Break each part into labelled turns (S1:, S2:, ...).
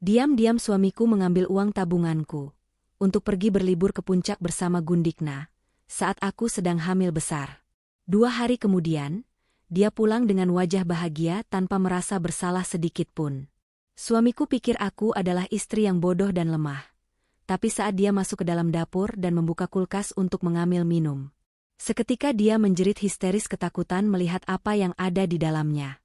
S1: Diam-diam suamiku mengambil uang tabunganku untuk pergi berlibur ke puncak bersama Gundikna saat aku sedang hamil besar. 2 hari kemudian, dia pulang dengan wajah bahagia tanpa merasa bersalah sedikit pun. Suamiku pikir aku adalah istri yang bodoh dan lemah. Tapi saat dia masuk ke dalam dapur dan membuka kulkas untuk mengambil minum, seketika dia menjerit histeris ketakutan melihat apa yang ada di dalamnya.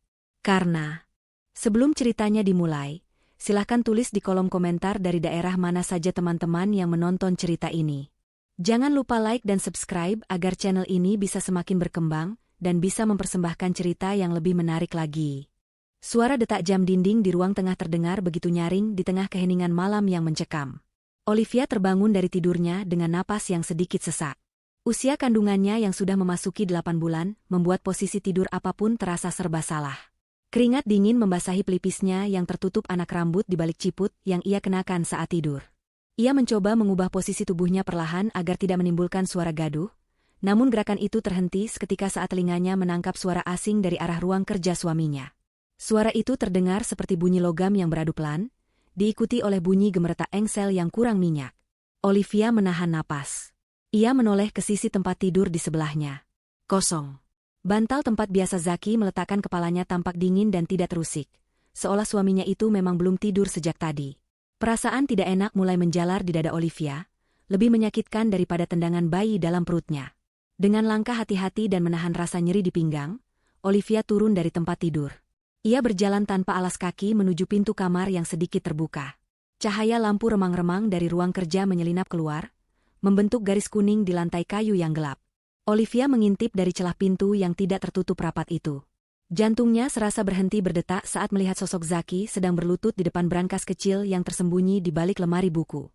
S1: Sebelum ceritanya dimulai, silahkan tulis di kolom komentar dari daerah mana saja teman-teman yang menonton cerita ini. Jangan lupa like dan subscribe agar channel ini bisa semakin berkembang dan bisa mempersembahkan cerita yang lebih menarik lagi. Suara detak jam dinding di ruang tengah terdengar begitu nyaring di tengah keheningan malam yang mencekam. Olivia terbangun dari tidurnya dengan napas yang sedikit sesak. Usia kandungannya yang sudah memasuki 8 bulan membuat posisi tidur apapun terasa serba salah. Keringat dingin membasahi pelipisnya yang tertutup anak rambut di balik ciput yang ia kenakan saat tidur. Ia mencoba mengubah posisi tubuhnya perlahan agar tidak menimbulkan suara gaduh, namun gerakan itu terhenti seketika saat telinganya menangkap suara asing dari arah ruang kerja suaminya. Suara itu terdengar seperti bunyi logam yang beradu pelan, diikuti oleh bunyi gemeretak engsel yang kurang minyak. Olivia menahan napas. Ia menoleh ke sisi tempat tidur di sebelahnya. Kosong. Bantal tempat biasa Zaki meletakkan kepalanya tampak dingin dan tidak terusik, seolah suaminya itu memang belum tidur sejak tadi. Perasaan tidak enak mulai menjalar di dada Olivia, lebih menyakitkan daripada tendangan bayi dalam perutnya. Dengan langkah hati-hati dan menahan rasa nyeri di pinggang, Olivia turun dari tempat tidur. Ia berjalan tanpa alas kaki menuju pintu kamar yang sedikit terbuka. Cahaya lampu remang-remang dari ruang kerja menyelinap keluar, membentuk garis kuning di lantai kayu yang gelap. Olivia mengintip dari celah pintu yang tidak tertutup rapat itu. Jantungnya serasa berhenti berdetak saat melihat sosok Zaki sedang berlutut di depan brankas kecil yang tersembunyi di balik lemari buku.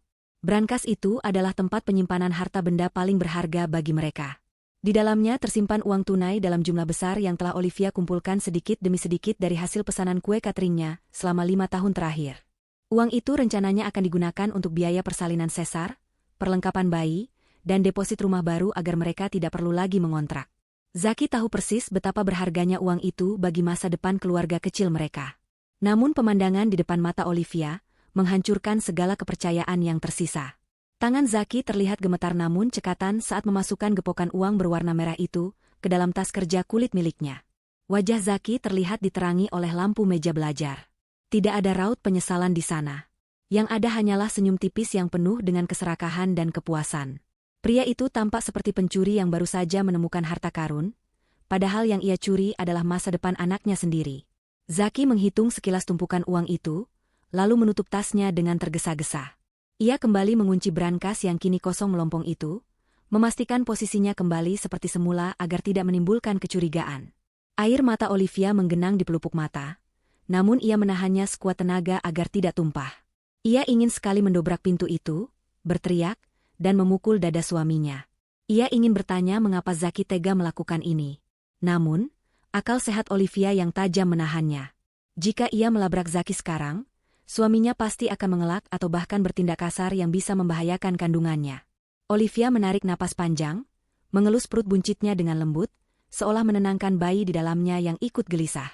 S1: Brankas itu adalah tempat penyimpanan harta benda paling berharga bagi mereka. Di dalamnya tersimpan uang tunai dalam jumlah besar yang telah Olivia kumpulkan sedikit demi sedikit dari hasil pesanan kue cateringnya selama 5 tahun terakhir. Uang itu rencananya akan digunakan untuk biaya persalinan sesar, perlengkapan bayi, dan deposit rumah baru agar mereka tidak perlu lagi mengontrak. Zaki tahu persis betapa berharganya uang itu bagi masa depan keluarga kecil mereka. Namun pemandangan di depan mata Olivia menghancurkan segala kepercayaan yang tersisa. Tangan Zaki terlihat gemetar namun cekatan saat memasukkan gepokan uang berwarna merah itu ke dalam tas kerja kulit miliknya. Wajah Zaki terlihat diterangi oleh lampu meja belajar. Tidak ada raut penyesalan di sana. Yang ada hanyalah senyum tipis yang penuh dengan keserakahan dan kepuasan. Pria itu tampak seperti pencuri yang baru saja menemukan harta karun, padahal yang ia curi adalah masa depan anaknya sendiri. Zaki menghitung sekilas tumpukan uang itu, lalu menutup tasnya dengan tergesa-gesa. Ia kembali mengunci brankas yang kini kosong melompong itu, memastikan posisinya kembali seperti semula agar tidak menimbulkan kecurigaan. Air mata Olivia menggenang di pelupuk mata, namun ia menahannya sekuat tenaga agar tidak tumpah. Ia ingin sekali mendobrak pintu itu, berteriak, dan memukul dada suaminya. Ia ingin bertanya mengapa Zaki tega melakukan ini. Namun, akal sehat Olivia yang tajam menahannya. Jika ia melabrak Zaki sekarang, suaminya pasti akan mengelak atau bahkan bertindak kasar yang bisa membahayakan kandungannya. Olivia menarik napas panjang, mengelus perut buncitnya dengan lembut, seolah menenangkan bayi di dalamnya yang ikut gelisah.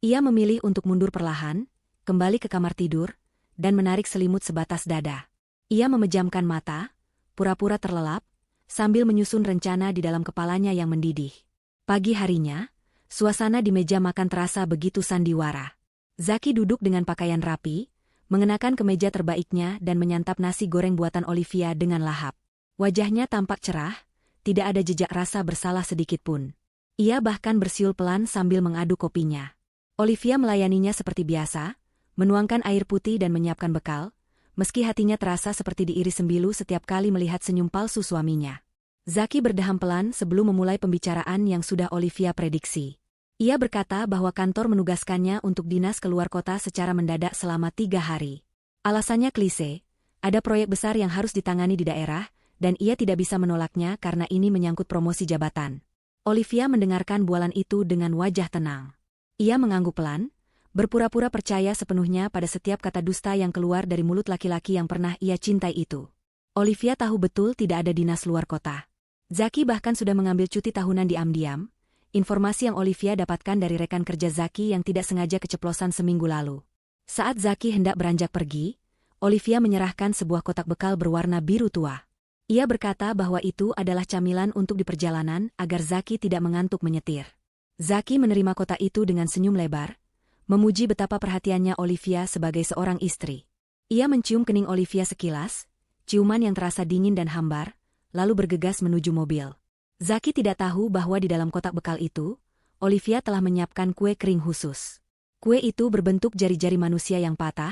S1: Ia memilih untuk mundur perlahan, kembali ke kamar tidur, dan menarik selimut sebatas dada. Ia memejamkan mata, pura-pura terlelap, sambil menyusun rencana di dalam kepalanya yang mendidih. Pagi harinya, suasana di meja makan terasa begitu sandiwara. Zaki duduk dengan pakaian rapi, mengenakan kemeja terbaiknya dan menyantap nasi goreng buatan Olivia dengan lahap. Wajahnya tampak cerah, tidak ada jejak rasa bersalah sedikit pun. Ia bahkan bersiul pelan sambil mengaduk kopinya. Olivia melayaninya seperti biasa, menuangkan air putih dan menyiapkan bekal, meski hatinya terasa seperti diiris sembilu setiap kali melihat senyum palsu suaminya. Zaki berdeham pelan sebelum memulai pembicaraan yang sudah Olivia prediksi. Ia berkata bahwa kantor menugaskannya untuk dinas keluar kota secara mendadak selama 3 hari. Alasannya klise, ada proyek besar yang harus ditangani di daerah, dan ia tidak bisa menolaknya karena ini menyangkut promosi jabatan. Olivia mendengarkan bualan itu dengan wajah tenang. Ia mengangguk pelan, berpura-pura percaya sepenuhnya pada setiap kata dusta yang keluar dari mulut laki-laki yang pernah ia cintai itu. Olivia tahu betul tidak ada dinas luar kota. Zaki bahkan sudah mengambil cuti tahunan diam-diam, informasi yang Olivia dapatkan dari rekan kerja Zaki yang tidak sengaja keceplosan seminggu lalu. Saat Zaki hendak beranjak pergi, Olivia menyerahkan sebuah kotak bekal berwarna biru tua. Ia berkata bahwa itu adalah camilan untuk di perjalanan agar Zaki tidak mengantuk menyetir. Zaki menerima kotak itu dengan senyum lebar, memuji betapa perhatiannya Olivia sebagai seorang istri. Ia mencium kening Olivia sekilas, ciuman yang terasa dingin dan hambar, lalu bergegas menuju mobil. Zaki tidak tahu bahwa di dalam kotak bekal itu, Olivia telah menyiapkan kue kering khusus. Kue itu berbentuk jari-jari manusia yang patah,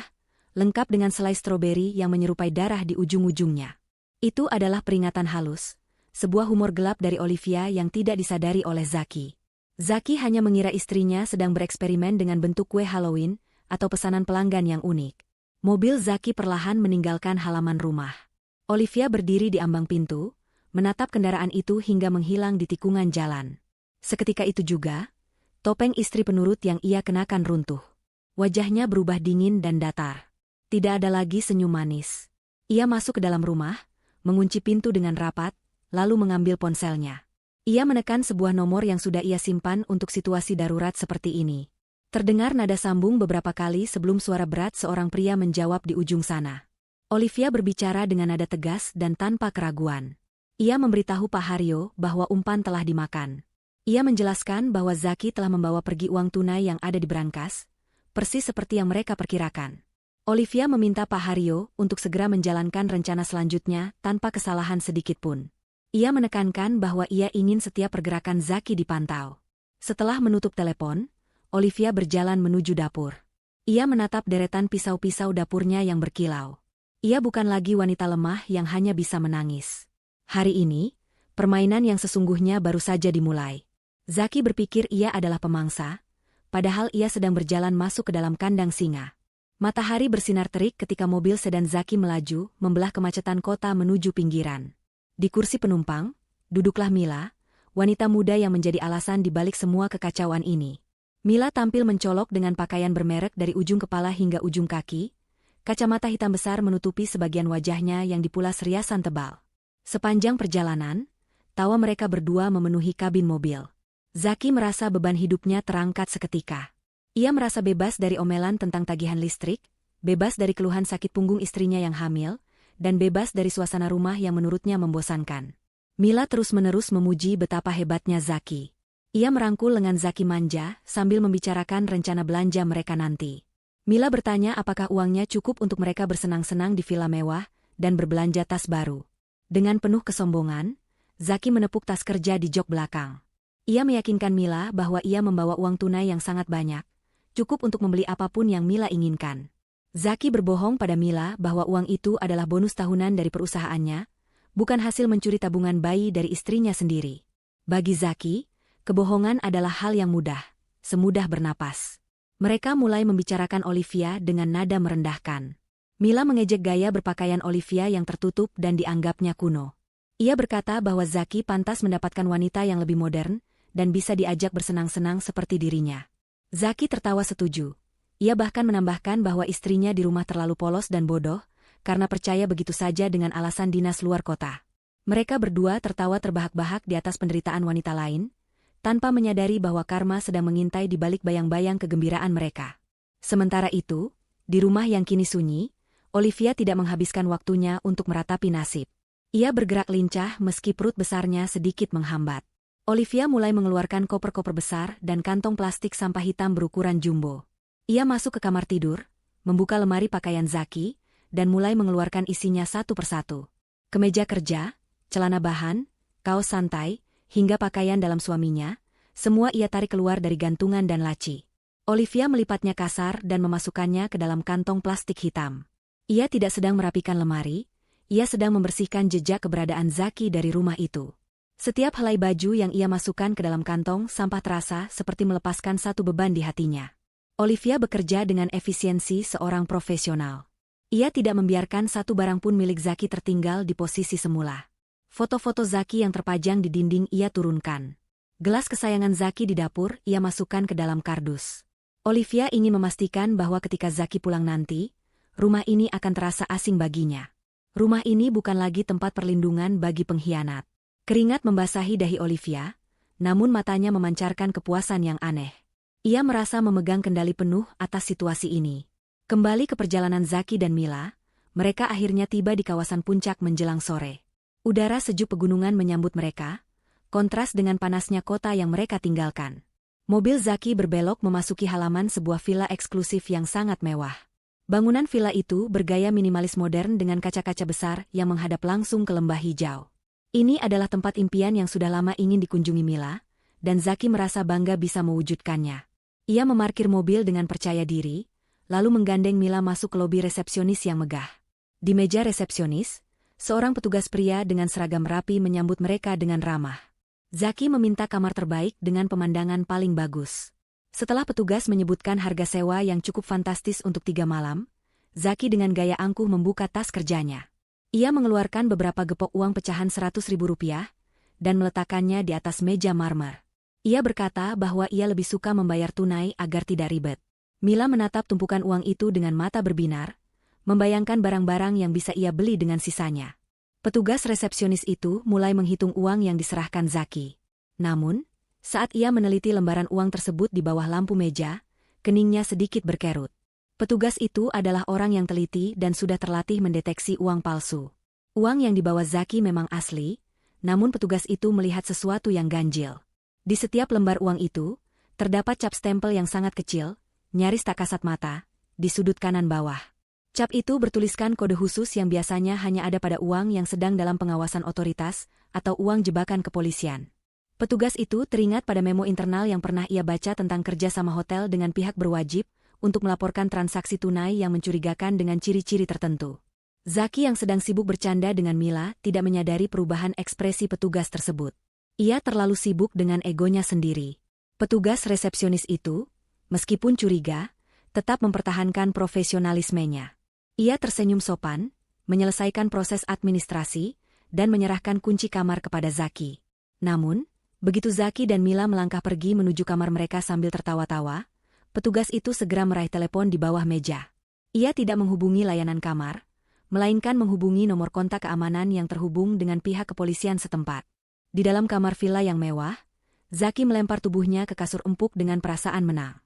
S1: lengkap dengan selai stroberi yang menyerupai darah di ujung-ujungnya. Itu adalah peringatan halus, sebuah humor gelap dari Olivia yang tidak disadari oleh Zaki. Zaki hanya mengira istrinya sedang bereksperimen dengan bentuk kue Halloween atau pesanan pelanggan yang unik. Mobil Zaki perlahan meninggalkan halaman rumah. Olivia berdiri di ambang pintu, menatap kendaraan itu hingga menghilang di tikungan jalan. Seketika itu juga, topeng istri penurut yang ia kenakan runtuh. Wajahnya berubah dingin dan datar. Tidak ada lagi senyum manis. Ia masuk ke dalam rumah, mengunci pintu dengan rapat, lalu mengambil ponselnya. Ia menekan sebuah nomor yang sudah ia simpan untuk situasi darurat seperti ini. Terdengar nada sambung beberapa kali sebelum suara berat seorang pria menjawab di ujung sana. Olivia berbicara dengan nada tegas dan tanpa keraguan. Ia memberitahu Pak Haryo bahwa umpan telah dimakan. Ia menjelaskan bahwa Zaki telah membawa pergi uang tunai yang ada di brankas, persis seperti yang mereka perkirakan. Olivia meminta Pak Haryo untuk segera menjalankan rencana selanjutnya tanpa kesalahan sedikitpun. Ia menekankan bahwa ia ingin setiap pergerakan Zaki dipantau. Setelah menutup telepon, Olivia berjalan menuju dapur. Ia menatap deretan pisau-pisau dapurnya yang berkilau. Ia bukan lagi wanita lemah yang hanya bisa menangis. Hari ini, permainan yang sesungguhnya baru saja dimulai. Zaki berpikir ia adalah pemangsa, padahal ia sedang berjalan masuk ke dalam kandang singa. Matahari bersinar terik ketika mobil sedan Zaki melaju, membelah kemacetan kota menuju pinggiran. Di kursi penumpang, duduklah Mila, wanita muda yang menjadi alasan di balik semua kekacauan ini. Mila tampil mencolok dengan pakaian bermerek dari ujung kepala hingga ujung kaki, kacamata hitam besar menutupi sebagian wajahnya yang dipulas riasan tebal. Sepanjang perjalanan, tawa mereka berdua memenuhi kabin mobil. Zaki merasa beban hidupnya terangkat seketika. Ia merasa bebas dari omelan tentang tagihan listrik, bebas dari keluhan sakit punggung istrinya yang hamil, dan bebas dari suasana rumah yang menurutnya membosankan. Mila terus-menerus memuji betapa hebatnya Zaki. Ia merangkul lengan Zaki manja sambil membicarakan rencana belanja mereka nanti. Mila bertanya apakah uangnya cukup untuk mereka bersenang-senang di villa mewah dan berbelanja tas baru. Dengan penuh kesombongan, Zaki menepuk tas kerja di jok belakang. Ia meyakinkan Mila bahwa ia membawa uang tunai yang sangat banyak, cukup untuk membeli apapun yang Mila inginkan. Zaki berbohong pada Mila bahwa uang itu adalah bonus tahunan dari perusahaannya, bukan hasil mencuri tabungan bayi dari istrinya sendiri. Bagi Zaki, kebohongan adalah hal yang mudah, semudah bernapas. Mereka mulai membicarakan Olivia dengan nada merendahkan. Mila mengejek gaya berpakaian Olivia yang tertutup dan dianggapnya kuno. Ia berkata bahwa Zaki pantas mendapatkan wanita yang lebih modern dan bisa diajak bersenang-senang seperti dirinya. Zaki tertawa setuju. Ia bahkan menambahkan bahwa istrinya di rumah terlalu polos dan bodoh, karena percaya begitu saja dengan alasan dinas luar kota. Mereka berdua tertawa terbahak-bahak di atas penderitaan wanita lain, tanpa menyadari bahwa karma sedang mengintai di balik bayang-bayang kegembiraan mereka. Sementara itu, di rumah yang kini sunyi, Olivia tidak menghabiskan waktunya untuk meratapi nasib. Ia bergerak lincah meski perut besarnya sedikit menghambat. Olivia mulai mengeluarkan koper-koper besar dan kantong plastik sampah hitam berukuran jumbo. Ia masuk ke kamar tidur, membuka lemari pakaian Zaki, dan mulai mengeluarkan isinya satu persatu. Kemeja kerja, celana bahan, kaos santai, hingga pakaian dalam suaminya, semua ia tarik keluar dari gantungan dan laci. Olivia melipatnya kasar dan memasukkannya ke dalam kantong plastik hitam. Ia tidak sedang merapikan lemari, ia sedang membersihkan jejak keberadaan Zaki dari rumah itu. Setiap helai baju yang ia masukkan ke dalam kantong sampah terasa seperti melepaskan satu beban di hatinya. Olivia bekerja dengan efisiensi seorang profesional. Ia tidak membiarkan satu barang pun milik Zaki tertinggal di posisi semula. Foto-foto Zaki yang terpajang di dinding ia turunkan. Gelas kesayangan Zaki di dapur ia masukkan ke dalam kardus. Olivia ingin memastikan bahwa ketika Zaki pulang nanti, rumah ini akan terasa asing baginya. Rumah ini bukan lagi tempat perlindungan bagi pengkhianat. Keringat membasahi dahi Olivia, namun matanya memancarkan kepuasan yang aneh. Ia merasa memegang kendali penuh atas situasi ini. Kembali ke perjalanan Zaki dan Mila, mereka akhirnya tiba di kawasan puncak menjelang sore. Udara sejuk pegunungan menyambut mereka, kontras dengan panasnya kota yang mereka tinggalkan. Mobil Zaki berbelok memasuki halaman sebuah villa eksklusif yang sangat mewah. Bangunan villa itu bergaya minimalis modern dengan kaca-kaca besar yang menghadap langsung ke lembah hijau. Ini adalah tempat impian yang sudah lama ingin dikunjungi Mila, dan Zaki merasa bangga bisa mewujudkannya. Ia memarkir mobil dengan percaya diri, lalu menggandeng Mila masuk ke lobi resepsionis yang megah. Di meja resepsionis, seorang petugas pria dengan seragam rapi menyambut mereka dengan ramah. Zaki meminta kamar terbaik dengan pemandangan paling bagus. Setelah petugas menyebutkan harga sewa yang cukup fantastis untuk 3 malam, Zaki dengan gaya angkuh membuka tas kerjanya. Ia mengeluarkan beberapa gepok uang pecahan Rp100.000 dan meletakkannya di atas meja marmer. Ia berkata bahwa ia lebih suka membayar tunai agar tidak ribet. Mila menatap tumpukan uang itu dengan mata berbinar, membayangkan barang-barang yang bisa ia beli dengan sisanya. Petugas resepsionis itu mulai menghitung uang yang diserahkan Zaki. Namun, saat ia meneliti lembaran uang tersebut di bawah lampu meja, keningnya sedikit berkerut. Petugas itu adalah orang yang teliti dan sudah terlatih mendeteksi uang palsu. Uang yang dibawa Zaki memang asli, namun petugas itu melihat sesuatu yang ganjil. Di setiap lembar uang itu, terdapat cap stempel yang sangat kecil, nyaris tak kasat mata, di sudut kanan bawah. Cap itu bertuliskan kode khusus yang biasanya hanya ada pada uang yang sedang dalam pengawasan otoritas atau uang jebakan kepolisian. Petugas itu teringat pada memo internal yang pernah ia baca tentang kerja sama hotel dengan pihak berwajib untuk melaporkan transaksi tunai yang mencurigakan dengan ciri-ciri tertentu. Zaki yang sedang sibuk bercanda dengan Mila tidak menyadari perubahan ekspresi petugas tersebut. Ia terlalu sibuk dengan egonya sendiri. Petugas resepsionis itu, meskipun curiga, tetap mempertahankan profesionalismenya. Ia tersenyum sopan, menyelesaikan proses administrasi, dan menyerahkan kunci kamar kepada Zaki. Namun, begitu Zaki dan Mila melangkah pergi menuju kamar mereka sambil tertawa-tawa, petugas itu segera meraih telepon di bawah meja. Ia tidak menghubungi layanan kamar, melainkan menghubungi nomor kontak keamanan yang terhubung dengan pihak kepolisian setempat. Di dalam kamar villa yang mewah, Zaki melempar tubuhnya ke kasur empuk dengan perasaan menang.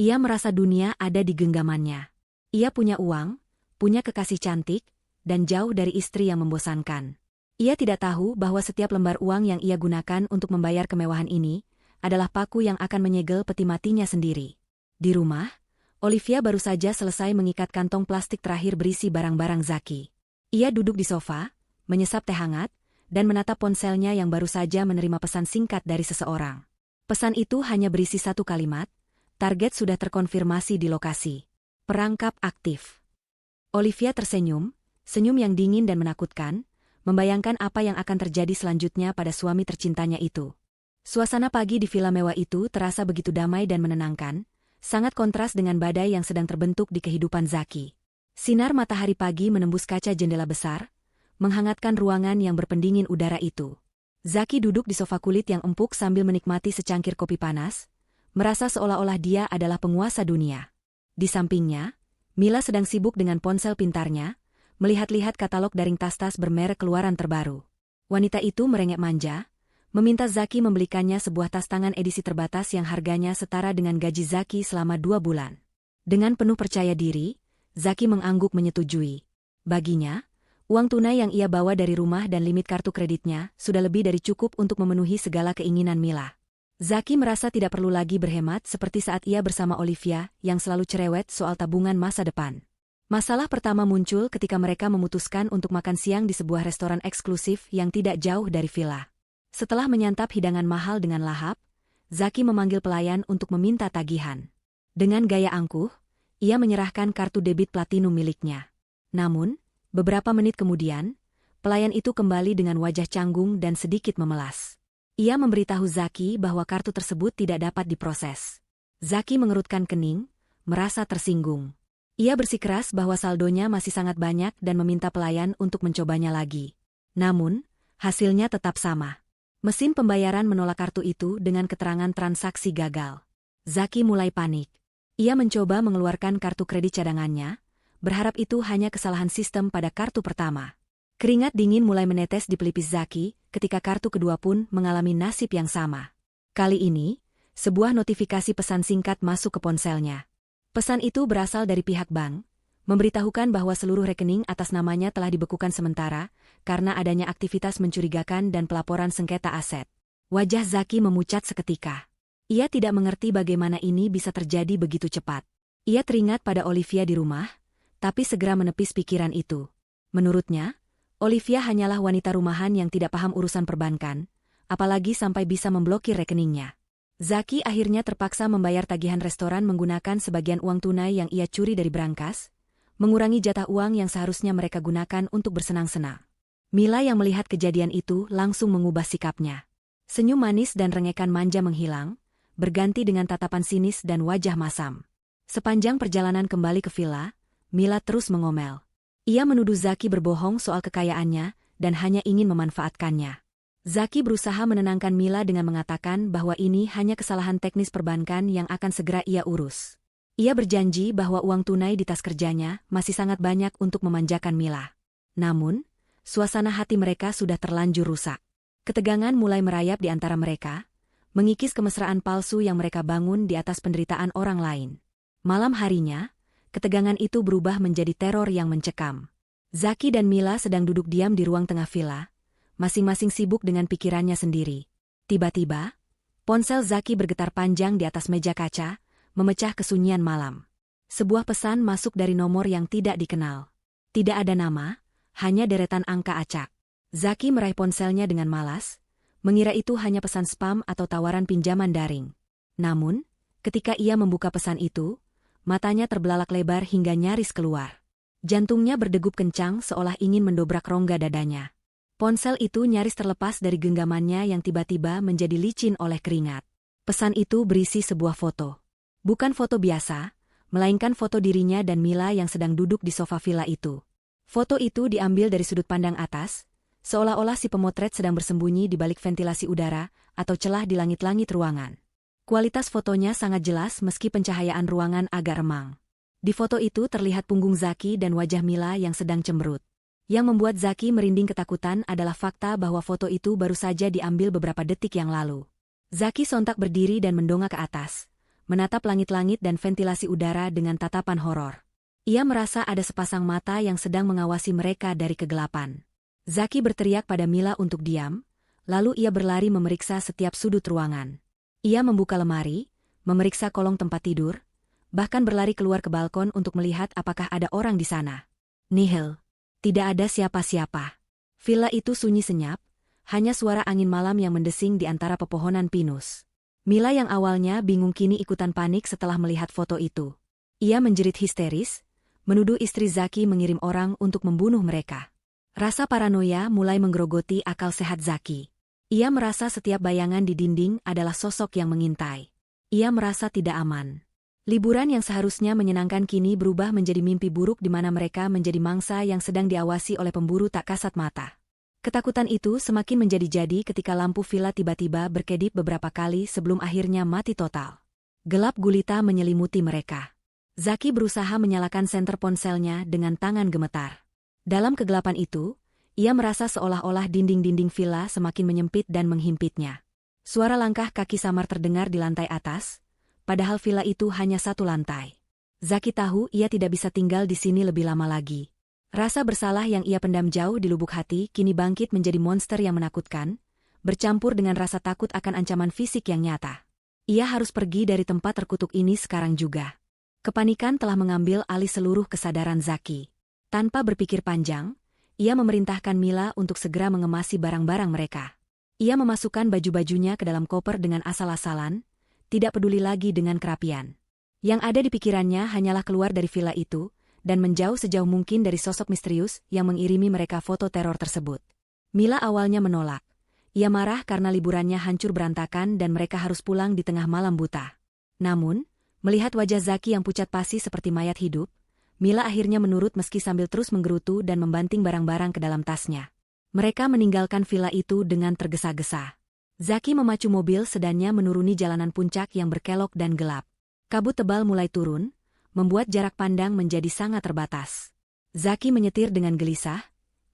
S1: Ia merasa dunia ada di genggamannya. Ia punya uang, punya kekasih cantik, dan jauh dari istri yang membosankan. Ia tidak tahu bahwa setiap lembar uang yang ia gunakan untuk membayar kemewahan ini adalah paku yang akan menyegel peti matinya sendiri. Di rumah, Olivia baru saja selesai mengikat kantong plastik terakhir berisi barang-barang Zaki. Ia duduk di sofa, menyesap teh hangat, dan menatap ponselnya yang baru saja menerima pesan singkat dari seseorang. Pesan itu hanya berisi satu kalimat, target sudah terkonfirmasi di lokasi. Perangkap aktif. Olivia tersenyum, senyum yang dingin dan menakutkan, membayangkan apa yang akan terjadi selanjutnya pada suami tercintanya itu. Suasana pagi di villa mewah itu terasa begitu damai dan menenangkan, sangat kontras dengan badai yang sedang terbentuk di kehidupan Zaki. Sinar matahari pagi menembus kaca jendela besar, menghangatkan ruangan yang berpendingin udara itu. Zaki duduk di sofa kulit yang empuk sambil menikmati secangkir kopi panas, merasa seolah-olah dia adalah penguasa dunia. Di sampingnya, Mila sedang sibuk dengan ponsel pintarnya, melihat-lihat katalog daring tas-tas bermerek keluaran terbaru. Wanita itu merengek manja, meminta Zaki membelikannya sebuah tas tangan edisi terbatas yang harganya setara dengan gaji Zaki selama 2 bulan. Dengan penuh percaya diri, Zaki mengangguk menyetujui. Baginya, uang tunai yang ia bawa dari rumah dan limit kartu kreditnya sudah lebih dari cukup untuk memenuhi segala keinginan Mila. Zaki merasa tidak perlu lagi berhemat seperti saat ia bersama Olivia yang selalu cerewet soal tabungan masa depan. Masalah pertama muncul ketika mereka memutuskan untuk makan siang di sebuah restoran eksklusif yang tidak jauh dari villa. Setelah menyantap hidangan mahal dengan lahap, Zaki memanggil pelayan untuk meminta tagihan. Dengan gaya angkuh, ia menyerahkan kartu debit platinum miliknya. Namun, beberapa menit kemudian, pelayan itu kembali dengan wajah canggung dan sedikit memelas. Ia memberitahu Zaki bahwa kartu tersebut tidak dapat diproses. Zaki mengerutkan kening, merasa tersinggung. Ia bersikeras bahwa saldonya masih sangat banyak dan meminta pelayan untuk mencobanya lagi. Namun, hasilnya tetap sama. Mesin pembayaran menolak kartu itu dengan keterangan transaksi gagal. Zaki mulai panik. Ia mencoba mengeluarkan kartu kredit cadangannya, berharap itu hanya kesalahan sistem pada kartu pertama. Keringat dingin mulai menetes di pelipis Zaki ketika kartu kedua pun mengalami nasib yang sama. Kali ini, sebuah notifikasi pesan singkat masuk ke ponselnya. Pesan itu berasal dari pihak bank, memberitahukan bahwa seluruh rekening atas namanya telah dibekukan sementara karena adanya aktivitas mencurigakan dan pelaporan sengketa aset. Wajah Zaki memucat seketika. Ia tidak mengerti bagaimana ini bisa terjadi begitu cepat. Ia teringat pada Olivia di rumah, tapi segera menepis pikiran itu. Menurutnya, Olivia hanyalah wanita rumahan yang tidak paham urusan perbankan, apalagi sampai bisa memblokir rekeningnya. Zaki akhirnya terpaksa membayar tagihan restoran menggunakan sebagian uang tunai yang ia curi dari brankas, mengurangi jatah uang yang seharusnya mereka gunakan untuk bersenang-senang. Mila yang melihat kejadian itu langsung mengubah sikapnya. Senyum manis dan rengekan manja menghilang, berganti dengan tatapan sinis dan wajah masam. Sepanjang perjalanan kembali ke villa, Mila terus mengomel. Ia menuduh Zaki berbohong soal kekayaannya dan hanya ingin memanfaatkannya. Zaki berusaha menenangkan Mila dengan mengatakan bahwa ini hanya kesalahan teknis perbankan yang akan segera ia urus. Ia berjanji bahwa uang tunai di tas kerjanya masih sangat banyak untuk memanjakan Mila. Namun, suasana hati mereka sudah terlanjur rusak. Ketegangan mulai merayap di antara mereka, mengikis kemesraan palsu yang mereka bangun di atas penderitaan orang lain. Malam harinya, ketegangan itu berubah menjadi teror yang mencekam. Zaki dan Mila sedang duduk diam di ruang tengah villa, masing-masing sibuk dengan pikirannya sendiri. Tiba-tiba, ponsel Zaki bergetar panjang di atas meja kaca, memecah kesunyian malam. Sebuah pesan masuk dari nomor yang tidak dikenal. Tidak ada nama, hanya deretan angka acak. Zaki meraih ponselnya dengan malas, mengira itu hanya pesan spam atau tawaran pinjaman daring. Namun, ketika ia membuka pesan itu, matanya terbelalak lebar hingga nyaris keluar. Jantungnya berdegup kencang seolah ingin mendobrak rongga dadanya. Ponsel itu nyaris terlepas dari genggamannya yang tiba-tiba menjadi licin oleh keringat. Pesan itu berisi sebuah foto. Bukan foto biasa, melainkan foto dirinya dan Mila yang sedang duduk di sofa villa itu. Foto itu diambil dari sudut pandang atas, seolah-olah si pemotret sedang bersembunyi di balik ventilasi udara atau celah di langit-langit ruangan. Kualitas fotonya sangat jelas meski pencahayaan ruangan agak remang. Di foto itu terlihat punggung Zaki dan wajah Mila yang sedang cemberut. Yang membuat Zaki merinding ketakutan adalah fakta bahwa foto itu baru saja diambil beberapa detik yang lalu. Zaki sontak berdiri dan mendongak ke atas, menatap langit-langit dan ventilasi udara dengan tatapan horor. Ia merasa ada sepasang mata yang sedang mengawasi mereka dari kegelapan. Zaki berteriak pada Mila untuk diam, lalu ia berlari memeriksa setiap sudut ruangan. Ia membuka lemari, memeriksa kolong tempat tidur, bahkan berlari keluar ke balkon untuk melihat apakah ada orang di sana. Nihil. Tidak ada siapa-siapa. Villa itu sunyi senyap, hanya suara angin malam yang mendesing di antara pepohonan pinus. Mila yang awalnya bingung kini ikutan panik setelah melihat foto itu. Ia menjerit histeris, menuduh istri Zaki mengirim orang untuk membunuh mereka. Rasa paranoia mulai menggerogoti akal sehat Zaki. Ia merasa setiap bayangan di dinding adalah sosok yang mengintai. Ia merasa tidak aman. Liburan yang seharusnya menyenangkan kini berubah menjadi mimpi buruk di mana mereka menjadi mangsa yang sedang diawasi oleh pemburu tak kasat mata. Ketakutan itu semakin menjadi-jadi ketika lampu villa tiba-tiba berkedip beberapa kali sebelum akhirnya mati total. Gelap gulita menyelimuti mereka. Zaki berusaha menyalakan senter ponselnya dengan tangan gemetar. Dalam kegelapan itu, ia merasa seolah-olah dinding-dinding villa semakin menyempit dan menghimpitnya. Suara langkah kaki samar terdengar di lantai atas, padahal villa itu hanya satu lantai. Zaki tahu ia tidak bisa tinggal di sini lebih lama lagi. Rasa bersalah yang ia pendam jauh di lubuk hati kini bangkit menjadi monster yang menakutkan, bercampur dengan rasa takut akan ancaman fisik yang nyata. Ia harus pergi dari tempat terkutuk ini sekarang juga. Kepanikan telah mengambil alih seluruh kesadaran Zaki. Tanpa berpikir panjang, ia memerintahkan Mila untuk segera mengemasi barang-barang mereka. Ia memasukkan baju-bajunya ke dalam koper dengan asal-asalan, tidak peduli lagi dengan kerapian. Yang ada di pikirannya hanyalah keluar dari villa itu, dan menjauh sejauh mungkin dari sosok misterius yang mengirimi mereka foto teror tersebut. Mila awalnya menolak. Ia marah karena liburannya hancur berantakan dan mereka harus pulang di tengah malam buta. Namun, melihat wajah Zaki yang pucat pasi seperti mayat hidup, Mila akhirnya menurut meski sambil terus menggerutu dan membanting barang-barang ke dalam tasnya. Mereka meninggalkan villa itu dengan tergesa-gesa. Zaki memacu mobil sedannya menuruni jalanan puncak yang berkelok dan gelap. Kabut tebal mulai turun, membuat jarak pandang menjadi sangat terbatas. Zaki menyetir dengan gelisah,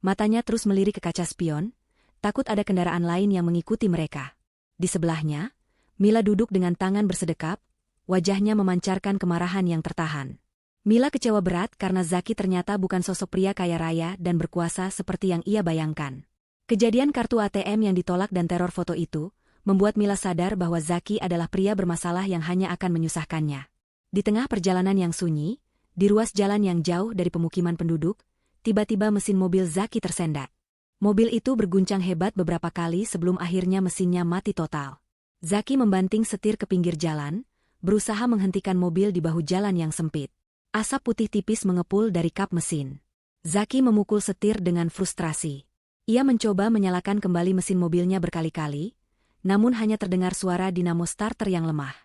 S1: matanya terus melirik ke kaca spion, takut ada kendaraan lain yang mengikuti mereka. Di sebelahnya, Mila duduk dengan tangan bersedekap, wajahnya memancarkan kemarahan yang tertahan. Mila kecewa berat karena Zaki ternyata bukan sosok pria kaya raya dan berkuasa seperti yang ia bayangkan. Kejadian kartu ATM yang ditolak dan teror foto itu membuat Mila sadar bahwa Zaki adalah pria bermasalah yang hanya akan menyusahkannya. Di tengah perjalanan yang sunyi, di ruas jalan yang jauh dari pemukiman penduduk, tiba-tiba mesin mobil Zaki tersendat. Mobil itu berguncang hebat beberapa kali sebelum akhirnya mesinnya mati total. Zaki membanting setir ke pinggir jalan, berusaha menghentikan mobil di bahu jalan yang sempit. Asap putih tipis mengepul dari kap mesin. Zaki memukul setir dengan frustrasi. Ia mencoba menyalakan kembali mesin mobilnya berkali-kali, namun hanya terdengar suara dinamo starter yang lemah.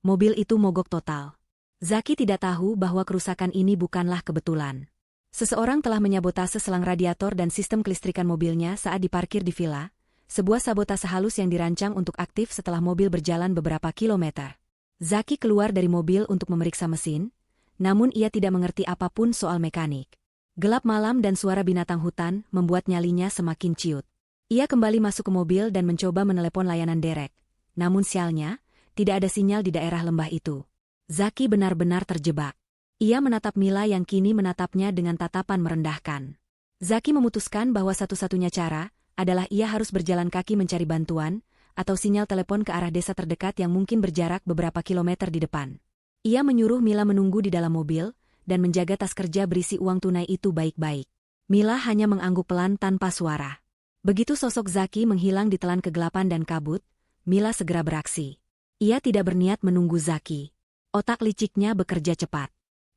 S1: Mobil itu mogok total. Zaki tidak tahu bahwa kerusakan ini bukanlah kebetulan. Seseorang telah menyabotase selang radiator dan sistem kelistrikan mobilnya saat diparkir di villa, sebuah sabotase halus yang dirancang untuk aktif setelah mobil berjalan beberapa kilometer. Zaki keluar dari mobil untuk memeriksa mesin, namun ia tidak mengerti apapun soal mekanik. Gelap malam dan suara binatang hutan membuat nyalinya semakin ciut. Ia kembali masuk ke mobil dan mencoba menelepon layanan derek. Namun sialnya, tidak ada sinyal di daerah lembah itu. Zaki benar-benar terjebak. Ia menatap Mila yang kini menatapnya dengan tatapan merendahkan. Zaki memutuskan bahwa satu-satunya cara adalah ia harus berjalan kaki mencari bantuan, atau sinyal telepon ke arah desa terdekat yang mungkin berjarak beberapa kilometer di depan. Ia menyuruh Mila menunggu di dalam mobil, dan menjaga tas kerja berisi uang tunai itu baik-baik. Mila hanya mengangguk pelan tanpa suara. Begitu sosok Zaki menghilang di telan kegelapan dan kabut, Mila segera beraksi. Ia tidak berniat menunggu Zaki. Otak liciknya bekerja cepat.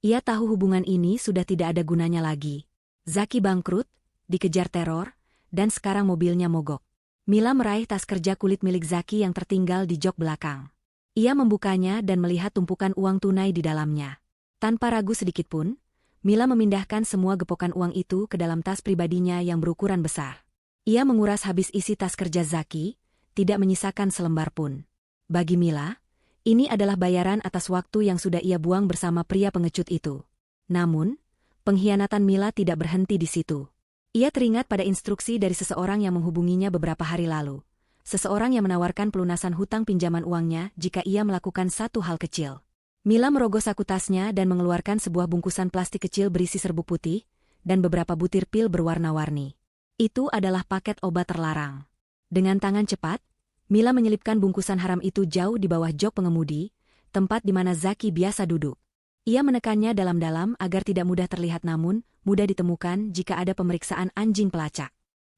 S1: Ia tahu hubungan ini sudah tidak ada gunanya lagi. Zaki bangkrut, dikejar teror, dan sekarang mobilnya mogok. Mila meraih tas kerja kulit milik Zaki yang tertinggal di jok belakang. Ia membukanya dan melihat tumpukan uang tunai di dalamnya. Tanpa ragu sedikitpun, Mila memindahkan semua gepokan uang itu ke dalam tas pribadinya yang berukuran besar. Ia menguras habis isi tas kerja Zaki, tidak menyisakan selembar pun. Bagi Mila, ini adalah bayaran atas waktu yang sudah ia buang bersama pria pengecut itu. Namun, pengkhianatan Mila tidak berhenti di situ. Ia teringat pada instruksi dari seseorang yang menghubunginya beberapa hari lalu. Seseorang yang menawarkan pelunasan hutang pinjaman uangnya jika ia melakukan satu hal kecil. Mila merogoh saku tasnya dan mengeluarkan sebuah bungkusan plastik kecil berisi serbuk putih dan beberapa butir pil berwarna-warni. Itu adalah paket obat terlarang. Dengan tangan cepat, Mila menyelipkan bungkusan haram itu jauh di bawah jok pengemudi, tempat di mana Zaki biasa duduk. Ia menekannya dalam-dalam agar tidak mudah terlihat namun mudah ditemukan jika ada pemeriksaan anjing pelacak.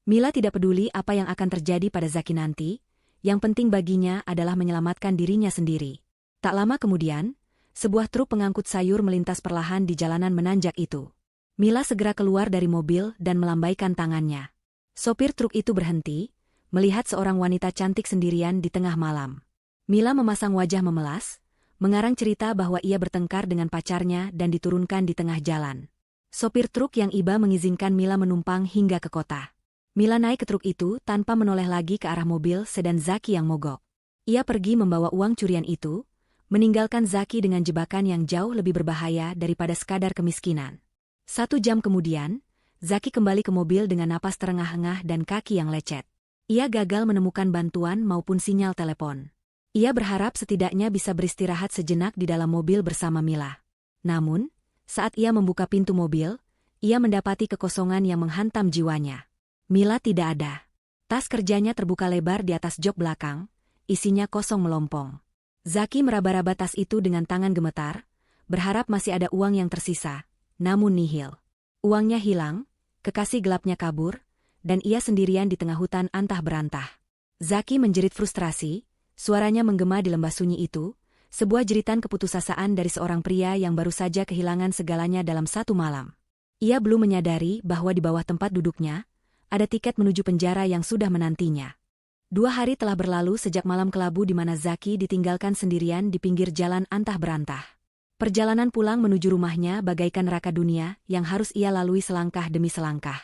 S1: Mila tidak peduli apa yang akan terjadi pada Zaki nanti, yang penting baginya adalah menyelamatkan dirinya sendiri. Tak lama kemudian, sebuah truk pengangkut sayur melintas perlahan di jalanan menanjak itu. Mila segera keluar dari mobil dan melambaikan tangannya. Sopir truk itu berhenti, melihat seorang wanita cantik sendirian di tengah malam. Mila memasang wajah memelas, mengarang cerita bahwa ia bertengkar dengan pacarnya dan diturunkan di tengah jalan. Sopir truk yang iba mengizinkan Mila menumpang hingga ke kota. Mila naik ke truk itu tanpa menoleh lagi ke arah mobil sedan Zaki yang mogok. Ia pergi membawa uang curian itu, meninggalkan Zaki dengan jebakan yang jauh lebih berbahaya daripada sekadar kemiskinan. 1 jam kemudian, Zaki kembali ke mobil dengan napas terengah-engah dan kaki yang lecet. Ia gagal menemukan bantuan maupun sinyal telepon. Ia berharap setidaknya bisa beristirahat sejenak di dalam mobil bersama Mila. Namun, saat ia membuka pintu mobil, ia mendapati kekosongan yang menghantam jiwanya. Mila tidak ada. Tas kerjanya terbuka lebar di atas jok belakang, isinya kosong melompong. Zaki meraba-raba tas itu dengan tangan gemetar, berharap masih ada uang yang tersisa, namun nihil. Uangnya hilang, kekasih gelapnya kabur, dan ia sendirian di tengah hutan antah berantah. Zaki menjerit frustrasi, suaranya menggema di lembah sunyi itu, sebuah jeritan keputusasaan dari seorang pria yang baru saja kehilangan segalanya dalam 1 malam. Ia belum menyadari bahwa di bawah tempat duduknya, ada tiket menuju penjara yang sudah menantinya. 2 hari telah berlalu sejak malam kelabu di mana Zaki ditinggalkan sendirian di pinggir jalan antah berantah. Perjalanan pulang menuju rumahnya bagaikan neraka dunia yang harus ia lalui selangkah demi selangkah.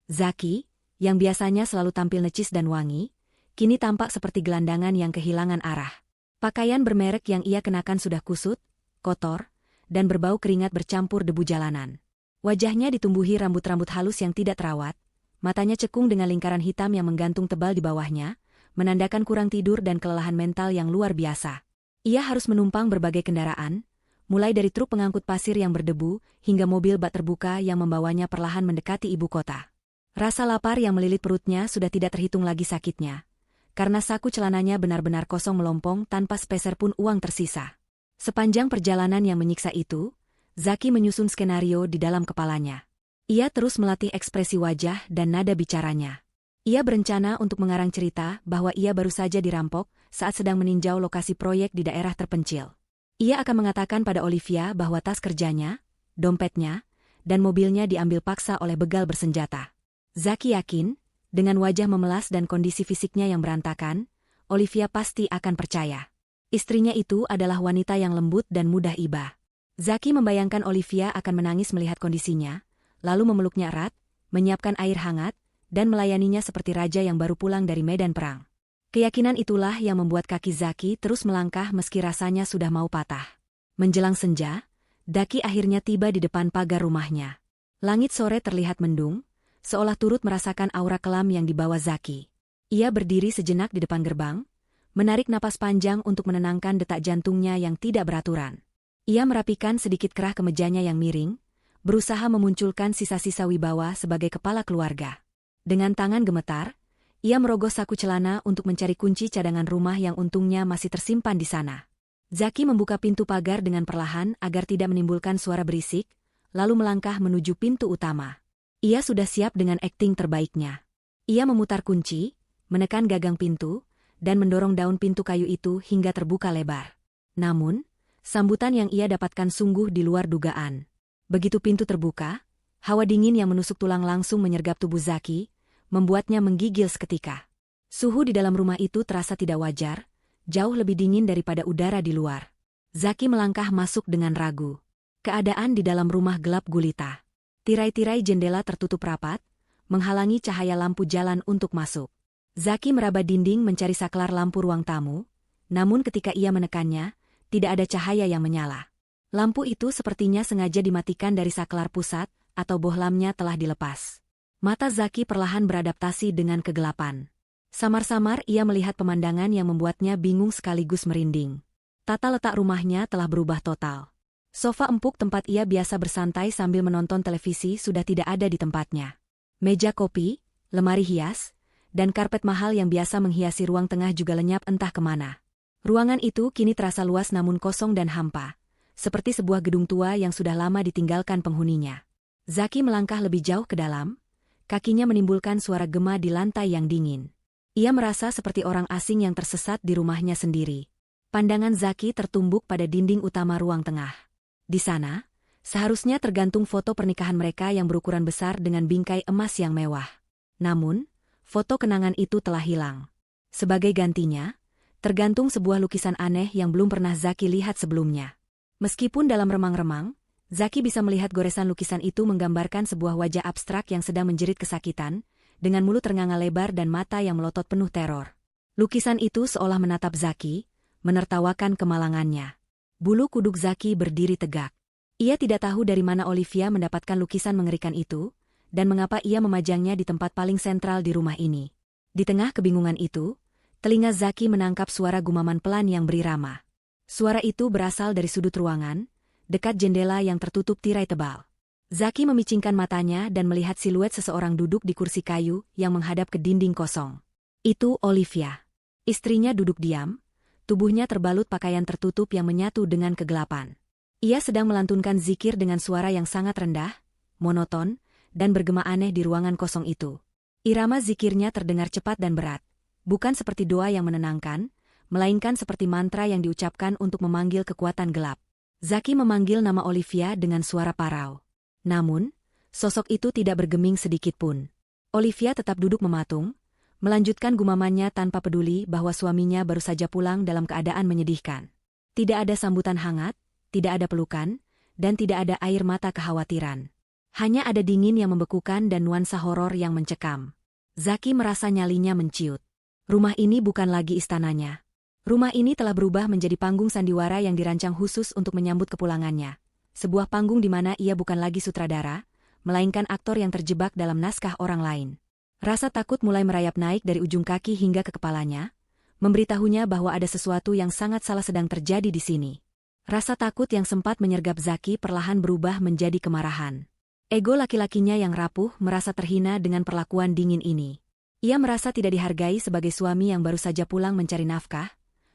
S1: Zaki, yang biasanya selalu tampil necis dan wangi, kini tampak seperti gelandangan yang kehilangan arah. Pakaian bermerek yang ia kenakan sudah kusut, kotor, dan berbau keringat bercampur debu jalanan. Wajahnya ditumbuhi rambut-rambut halus yang tidak terawat, matanya cekung dengan lingkaran hitam yang menggantung tebal di bawahnya, menandakan kurang tidur dan kelelahan mental yang luar biasa. Ia harus menumpang berbagai kendaraan, mulai dari truk pengangkut pasir yang berdebu, hingga mobil bak terbuka yang membawanya perlahan mendekati ibu kota. Rasa lapar yang melilit perutnya sudah tidak terhitung lagi sakitnya, karena saku celananya benar-benar kosong melompong tanpa sepeser pun uang tersisa. Sepanjang perjalanan yang menyiksa itu, Zaki menyusun skenario di dalam kepalanya. Ia terus melatih ekspresi wajah dan nada bicaranya. Ia berencana untuk mengarang cerita bahwa ia baru saja dirampok saat sedang meninjau lokasi proyek di daerah terpencil. Ia akan mengatakan pada Olivia bahwa tas kerjanya, dompetnya, dan mobilnya diambil paksa oleh begal bersenjata. Zaki yakin, dengan wajah memelas dan kondisi fisiknya yang berantakan, Olivia pasti akan percaya. Istrinya itu adalah wanita yang lembut dan mudah iba. Zaki membayangkan Olivia akan menangis melihat kondisinya, lalu memeluknya erat, menyiapkan air hangat, dan melayaninya seperti raja yang baru pulang dari medan perang. Keyakinan itulah yang membuat kaki Zaki terus melangkah meski rasanya sudah mau patah. Menjelang senja, Zaki akhirnya tiba di depan pagar rumahnya. Langit sore terlihat mendung, seolah turut merasakan aura kelam yang dibawa Zaki. Ia berdiri sejenak di depan gerbang, menarik napas panjang untuk menenangkan detak jantungnya yang tidak beraturan. Ia merapikan sedikit kerah kemejanya yang miring, berusaha memunculkan sisa-sisa wibawa sebagai kepala keluarga. Dengan tangan gemetar, ia merogoh saku celana untuk mencari kunci cadangan rumah yang untungnya masih tersimpan di sana. Zaki membuka pintu pagar dengan perlahan agar tidak menimbulkan suara berisik, lalu melangkah menuju pintu utama. Ia sudah siap dengan akting terbaiknya. Ia memutar kunci, menekan gagang pintu, dan mendorong daun pintu kayu itu hingga terbuka lebar. Namun, sambutan yang ia dapatkan sungguh di luar dugaan. Begitu pintu terbuka, hawa dingin yang menusuk tulang langsung menyergap tubuh Zaki, membuatnya menggigil seketika. Suhu di dalam rumah itu terasa tidak wajar, jauh lebih dingin daripada udara di luar. Zaki melangkah masuk dengan ragu. Keadaan di dalam rumah gelap gulita. Tirai-tirai jendela tertutup rapat, menghalangi cahaya lampu jalan untuk masuk. Zaki meraba dinding mencari saklar lampu ruang tamu, namun ketika ia menekannya, tidak ada cahaya yang menyala. Lampu itu sepertinya sengaja dimatikan dari saklar pusat, atau bohlamnya telah dilepas. Mata Zaki perlahan beradaptasi dengan kegelapan. Samar-samar ia melihat pemandangan yang membuatnya bingung sekaligus merinding. Tata letak rumahnya telah berubah total. Sofa empuk tempat ia biasa bersantai sambil menonton televisi sudah tidak ada di tempatnya. Meja kopi, lemari hias, dan karpet mahal yang biasa menghiasi ruang tengah juga lenyap entah kemana. Ruangan itu kini terasa luas namun kosong dan hampa, seperti sebuah gedung tua yang sudah lama ditinggalkan penghuninya. Zaki melangkah lebih jauh ke dalam, kakinya menimbulkan suara gema di lantai yang dingin. Ia merasa seperti orang asing yang tersesat di rumahnya sendiri. Pandangan Zaki tertumbuk pada dinding utama ruang tengah. Di sana, seharusnya tergantung foto pernikahan mereka yang berukuran besar dengan bingkai emas yang mewah. Namun, foto kenangan itu telah hilang. Sebagai gantinya, tergantung sebuah lukisan aneh yang belum pernah Zaki lihat sebelumnya. Meskipun dalam remang-remang, Zaki bisa melihat goresan lukisan itu menggambarkan sebuah wajah abstrak yang sedang menjerit kesakitan, dengan mulut ternganga lebar dan mata yang melotot penuh teror. Lukisan itu seolah menatap Zaki, menertawakan kemalangannya. Bulu kuduk Zaki berdiri tegak. Ia tidak tahu dari mana Olivia mendapatkan lukisan mengerikan itu, dan mengapa ia memajangnya di tempat paling sentral di rumah ini. Di tengah kebingungan itu, telinga Zaki menangkap suara gumaman pelan yang berirama. Suara itu berasal dari sudut ruangan, dekat jendela yang tertutup tirai tebal. Zaki memicingkan matanya dan melihat siluet seseorang duduk di kursi kayu yang menghadap ke dinding kosong. Itu Olivia. Istrinya duduk diam, tubuhnya terbalut pakaian tertutup yang menyatu dengan kegelapan. Ia sedang melantunkan zikir dengan suara yang sangat rendah, monoton, dan bergema aneh di ruangan kosong itu. Irama zikirnya terdengar cepat dan berat, bukan seperti doa yang menenangkan, melainkan seperti mantra yang diucapkan untuk memanggil kekuatan gelap. Zaki memanggil nama Olivia dengan suara parau. Namun, sosok itu tidak bergeming sedikit pun. Olivia tetap duduk mematung, melanjutkan gumamannya tanpa peduli bahwa suaminya baru saja pulang dalam keadaan menyedihkan. Tidak ada sambutan hangat, tidak ada pelukan, dan tidak ada air mata kekhawatiran. Hanya ada dingin yang membekukan dan nuansa horor yang mencekam. Zaki merasa nyalinya menciut. Rumah ini bukan lagi istananya. Rumah ini telah berubah menjadi panggung sandiwara yang dirancang khusus untuk menyambut kepulangannya. Sebuah panggung di mana ia bukan lagi sutradara, melainkan aktor yang terjebak dalam naskah orang lain. Rasa takut mulai merayap naik dari ujung kaki hingga ke kepalanya, memberitahunya bahwa ada sesuatu yang sangat salah sedang terjadi di sini. Rasa takut yang sempat menyergap Zaki perlahan berubah menjadi kemarahan. Ego laki-lakinya yang rapuh merasa terhina dengan perlakuan dingin ini. Ia merasa tidak dihargai sebagai suami yang baru saja pulang mencari nafkah,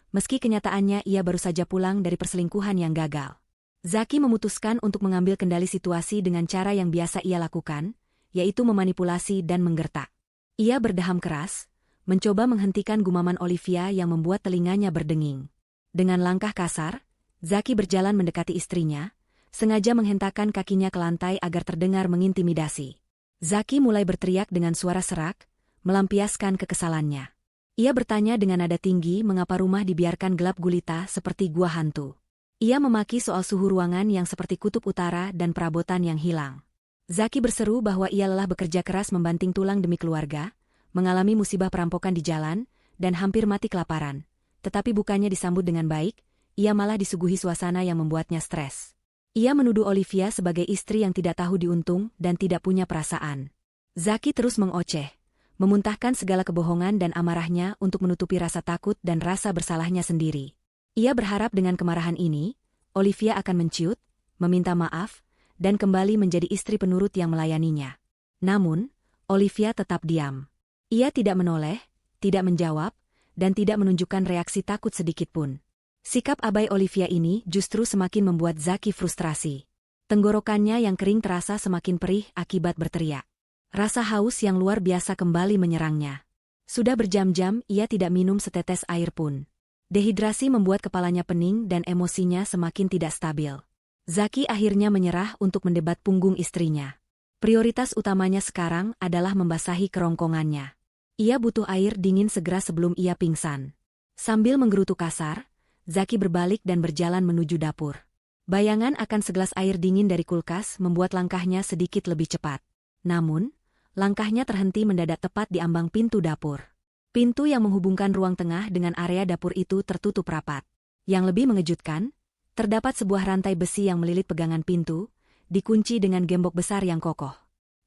S1: meski kenyataannya ia baru saja pulang dari perselingkuhan yang gagal. Zaki memutuskan untuk mengambil kendali situasi dengan cara yang biasa ia lakukan, yaitu memanipulasi dan menggertak. Ia berdeham keras, mencoba menghentikan gumaman Olivia yang membuat telinganya berdenging. Dengan langkah kasar, Zaki berjalan mendekati istrinya, sengaja menghentakkan kakinya ke lantai agar terdengar mengintimidasi. Zaki mulai berteriak dengan suara serak, melampiaskan kekesalannya. Ia bertanya dengan nada tinggi mengapa rumah dibiarkan gelap gulita seperti gua hantu. Ia memaki soal suhu ruangan yang seperti kutub utara dan perabotan yang hilang. Zaki berseru bahwa ia lelah bekerja keras membanting tulang demi keluarga, mengalami musibah perampokan di jalan, dan hampir mati kelaparan. Tetapi bukannya disambut dengan baik, ia malah disuguhi suasana yang membuatnya stres. Ia menuduh Olivia sebagai istri yang tidak tahu diuntung dan tidak punya perasaan. Zaki terus mengoceh, memuntahkan segala kebohongan dan amarahnya untuk menutupi rasa takut dan rasa bersalahnya sendiri. Ia berharap dengan kemarahan ini, Olivia akan menciut, meminta maaf, dan kembali menjadi istri penurut yang melayaninya. Namun, Olivia tetap diam. Ia tidak menoleh, tidak menjawab, dan tidak menunjukkan reaksi takut sedikitpun. Sikap abai Olivia ini justru semakin membuat Zaki frustrasi. Tenggorokannya yang kering terasa semakin perih akibat berteriak. Rasa haus yang luar biasa kembali menyerangnya. Sudah berjam-jam ia tidak minum setetes air pun. Dehidrasi membuat kepalanya pening dan emosinya semakin tidak stabil. Zaki akhirnya menyerah untuk mendebat punggung istrinya. Prioritas utamanya sekarang adalah membasahi kerongkongannya. Ia butuh air dingin segera sebelum ia pingsan. Sambil menggerutu kasar, Zaki berbalik dan berjalan menuju dapur. Bayangan akan segelas air dingin dari kulkas membuat langkahnya sedikit lebih cepat. Namun, langkahnya terhenti mendadak tepat di ambang pintu dapur. Pintu yang menghubungkan ruang tengah dengan area dapur itu tertutup rapat. Yang lebih mengejutkan, terdapat sebuah rantai besi yang melilit pegangan pintu, dikunci dengan gembok besar yang kokoh.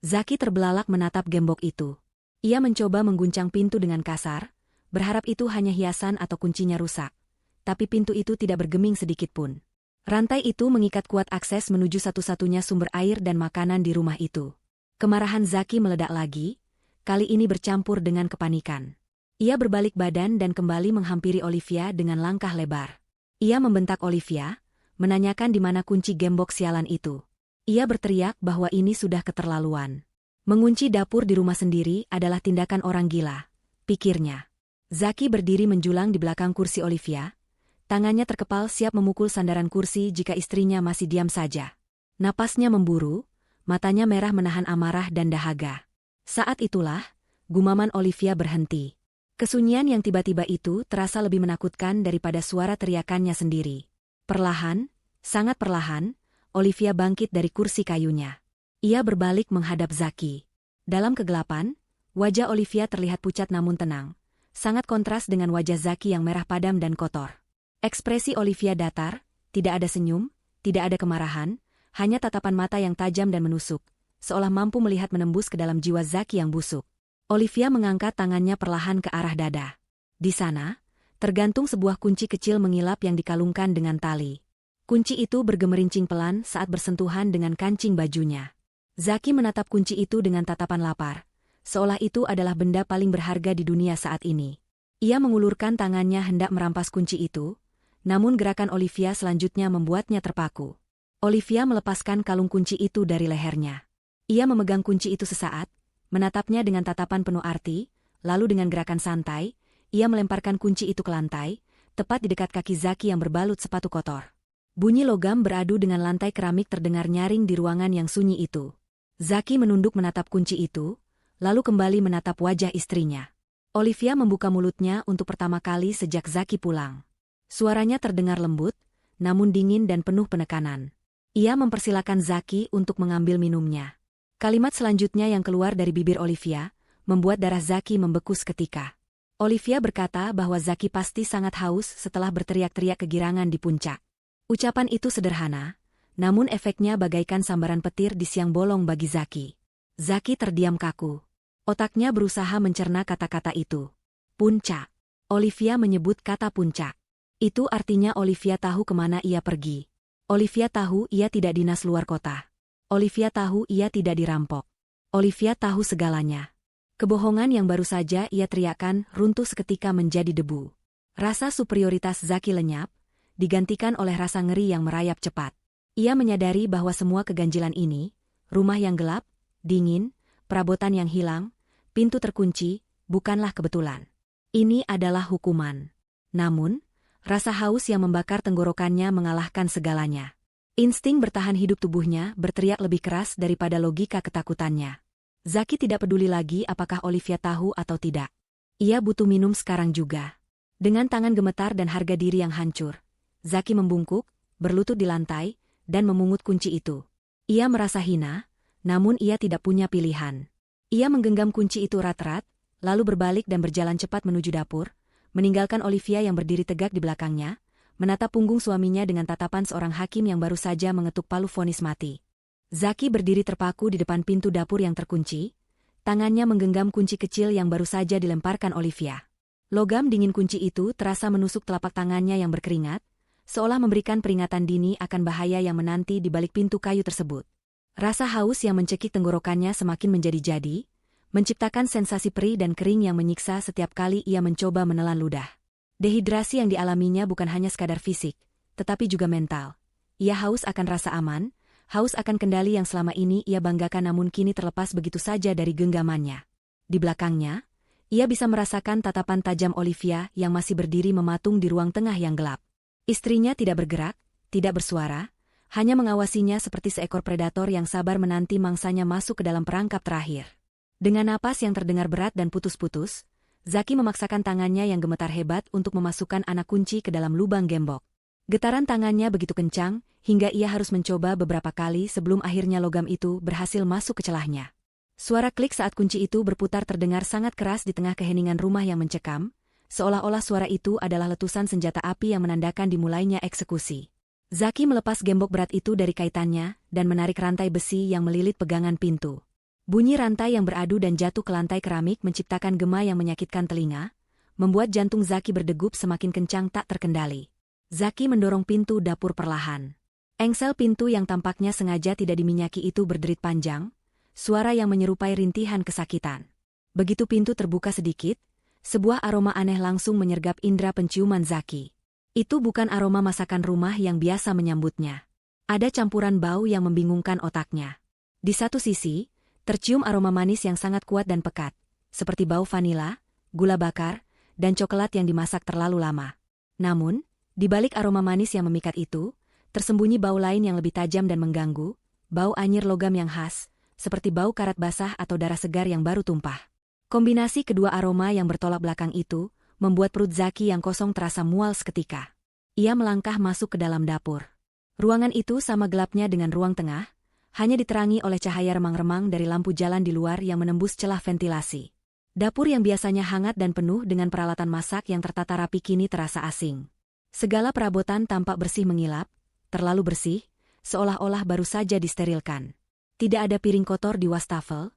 S1: Zaki terbelalak menatap gembok itu. Ia mencoba mengguncang pintu dengan kasar, berharap itu hanya hiasan atau kuncinya rusak. Tapi pintu itu tidak bergeming sedikitpun. Rantai itu mengikat kuat akses menuju satu-satunya sumber air dan makanan di rumah itu. Kemarahan Zaki meledak lagi, kali ini bercampur dengan kepanikan. Ia berbalik badan dan kembali menghampiri Olivia dengan langkah lebar. Ia membentak Olivia, menanyakan di mana kunci gembok sialan itu. Ia berteriak bahwa ini sudah keterlaluan. Mengunci dapur di rumah sendiri adalah tindakan orang gila, pikirnya. Zaki berdiri menjulang di belakang kursi Olivia. Tangannya terkepal siap memukul sandaran kursi jika istrinya masih diam saja. Napasnya memburu, matanya merah menahan amarah dan dahaga. Saat itulah, gumaman Olivia berhenti. Kesunyian yang tiba-tiba itu terasa lebih menakutkan daripada suara teriakannya sendiri. Perlahan, sangat perlahan, Olivia bangkit dari kursi kayunya. Ia berbalik menghadap Zaki. Dalam kegelapan, wajah Olivia terlihat pucat namun tenang. Sangat kontras dengan wajah Zaki yang merah padam dan kotor. Ekspresi Olivia datar, tidak ada senyum, tidak ada kemarahan, hanya tatapan mata yang tajam dan menusuk, seolah mampu melihat menembus ke dalam jiwa Zaki yang busuk. Olivia mengangkat tangannya perlahan ke arah dada. Di sana, tergantung sebuah kunci kecil mengilap yang dikalungkan dengan tali. Kunci itu bergemerincing pelan saat bersentuhan dengan kancing bajunya. Zaki menatap kunci itu dengan tatapan lapar, seolah itu adalah benda paling berharga di dunia saat ini. Ia mengulurkan tangannya hendak merampas kunci itu, namun gerakan Olivia selanjutnya membuatnya terpaku. Olivia melepaskan kalung kunci itu dari lehernya. Ia memegang kunci itu sesaat, menatapnya dengan tatapan penuh arti, lalu dengan gerakan santai, ia melemparkan kunci itu ke lantai, tepat di dekat kaki Zaki yang berbalut sepatu kotor. Bunyi logam beradu dengan lantai keramik terdengar nyaring di ruangan yang sunyi itu. Zaki menunduk menatap kunci itu, lalu kembali menatap wajah istrinya. Olivia membuka mulutnya untuk pertama kali sejak Zaki pulang. Suaranya terdengar lembut, namun dingin dan penuh penekanan. Ia mempersilakan Zaki untuk mengambil minumnya. Kalimat selanjutnya yang keluar dari bibir Olivia, membuat darah Zaki membeku seketika. Olivia berkata bahwa Zaki pasti sangat haus setelah berteriak-teriak kegirangan di puncak. Ucapan itu sederhana, namun efeknya bagaikan sambaran petir di siang bolong bagi Zaki. Zaki terdiam kaku. Otaknya berusaha mencerna kata-kata itu. Puncak. Olivia menyebut kata puncak. Itu artinya Olivia tahu kemana ia pergi. Olivia tahu ia tidak dinas luar kota. Olivia tahu ia tidak dirampok. Olivia tahu segalanya. Kebohongan yang baru saja ia teriakkan runtuh seketika menjadi debu. Rasa superioritas Zaki lenyap, digantikan oleh rasa ngeri yang merayap cepat. Ia menyadari bahwa semua keganjilan ini, rumah yang gelap, dingin, perabotan yang hilang, pintu terkunci, bukanlah kebetulan. Ini adalah hukuman. Namun, rasa haus yang membakar tenggorokannya mengalahkan segalanya. Insting bertahan hidup tubuhnya berteriak lebih keras daripada logika ketakutannya. Zaki tidak peduli lagi apakah Olivia tahu atau tidak. Ia butuh minum sekarang juga. Dengan tangan gemetar dan harga diri yang hancur, Zaki membungkuk, berlutut di lantai, dan memungut kunci itu. Ia merasa hina, namun ia tidak punya pilihan. Ia menggenggam kunci itu erat-erat, lalu berbalik dan berjalan cepat menuju dapur, meninggalkan Olivia yang berdiri tegak di belakangnya, menatap punggung suaminya dengan tatapan seorang hakim yang baru saja mengetuk palu vonis mati. Zaki berdiri terpaku di depan pintu dapur yang terkunci, tangannya menggenggam kunci kecil yang baru saja dilemparkan Olivia. Logam dingin kunci itu terasa menusuk telapak tangannya yang berkeringat, seolah memberikan peringatan dini akan bahaya yang menanti di balik pintu kayu tersebut. Rasa haus yang mencekik tenggorokannya semakin menjadi-jadi, menciptakan sensasi perih dan kering yang menyiksa setiap kali ia mencoba menelan ludah. Dehidrasi yang dialaminya bukan hanya sekadar fisik, tetapi juga mental. Ia haus akan rasa aman, haus akan kendali yang selama ini ia banggakan namun kini terlepas begitu saja dari genggamannya. Di belakangnya, ia bisa merasakan tatapan tajam Olivia yang masih berdiri mematung di ruang tengah yang gelap. Istrinya tidak bergerak, tidak bersuara, hanya mengawasinya seperti seekor predator yang sabar menanti mangsanya masuk ke dalam perangkap terakhir. Dengan napas yang terdengar berat dan putus-putus, Zaki memaksakan tangannya yang gemetar hebat untuk memasukkan anak kunci ke dalam lubang gembok. Getaran tangannya begitu kencang, hingga ia harus mencoba beberapa kali sebelum akhirnya logam itu berhasil masuk ke celahnya. Suara klik saat kunci itu berputar terdengar sangat keras di tengah keheningan rumah yang mencekam, seolah-olah suara itu adalah letusan senjata api yang menandakan dimulainya eksekusi. Zaki melepas gembok berat itu dari kaitannya dan menarik rantai besi yang melilit pegangan pintu. Bunyi rantai yang beradu dan jatuh ke lantai keramik menciptakan gema yang menyakitkan telinga, membuat jantung Zaki berdegup semakin kencang tak terkendali. Zaki mendorong pintu dapur perlahan. Engsel pintu yang tampaknya sengaja tidak diminyaki itu berderit panjang, suara yang menyerupai rintihan kesakitan. Begitu pintu terbuka sedikit, sebuah aroma aneh langsung menyergap indera penciuman Zaki. Itu bukan aroma masakan rumah yang biasa menyambutnya. Ada campuran bau yang membingungkan otaknya. Di satu sisi, tercium aroma manis yang sangat kuat dan pekat, seperti bau vanila, gula bakar, dan coklat yang dimasak terlalu lama. Namun, di balik aroma manis yang memikat itu, tersembunyi bau lain yang lebih tajam dan mengganggu, bau anyir logam yang khas, seperti bau karat basah atau darah segar yang baru tumpah. Kombinasi kedua aroma yang bertolak belakang itu, membuat perut Zaki yang kosong terasa mual seketika. Ia melangkah masuk ke dalam dapur. Ruangan itu sama gelapnya dengan ruang tengah, hanya diterangi oleh cahaya remang-remang dari lampu jalan di luar yang menembus celah ventilasi. Dapur yang biasanya hangat dan penuh dengan peralatan masak yang tertata rapi kini terasa asing. Segala perabotan tampak bersih mengilap, terlalu bersih, seolah-olah baru saja disterilkan. Tidak ada piring kotor di wastafel,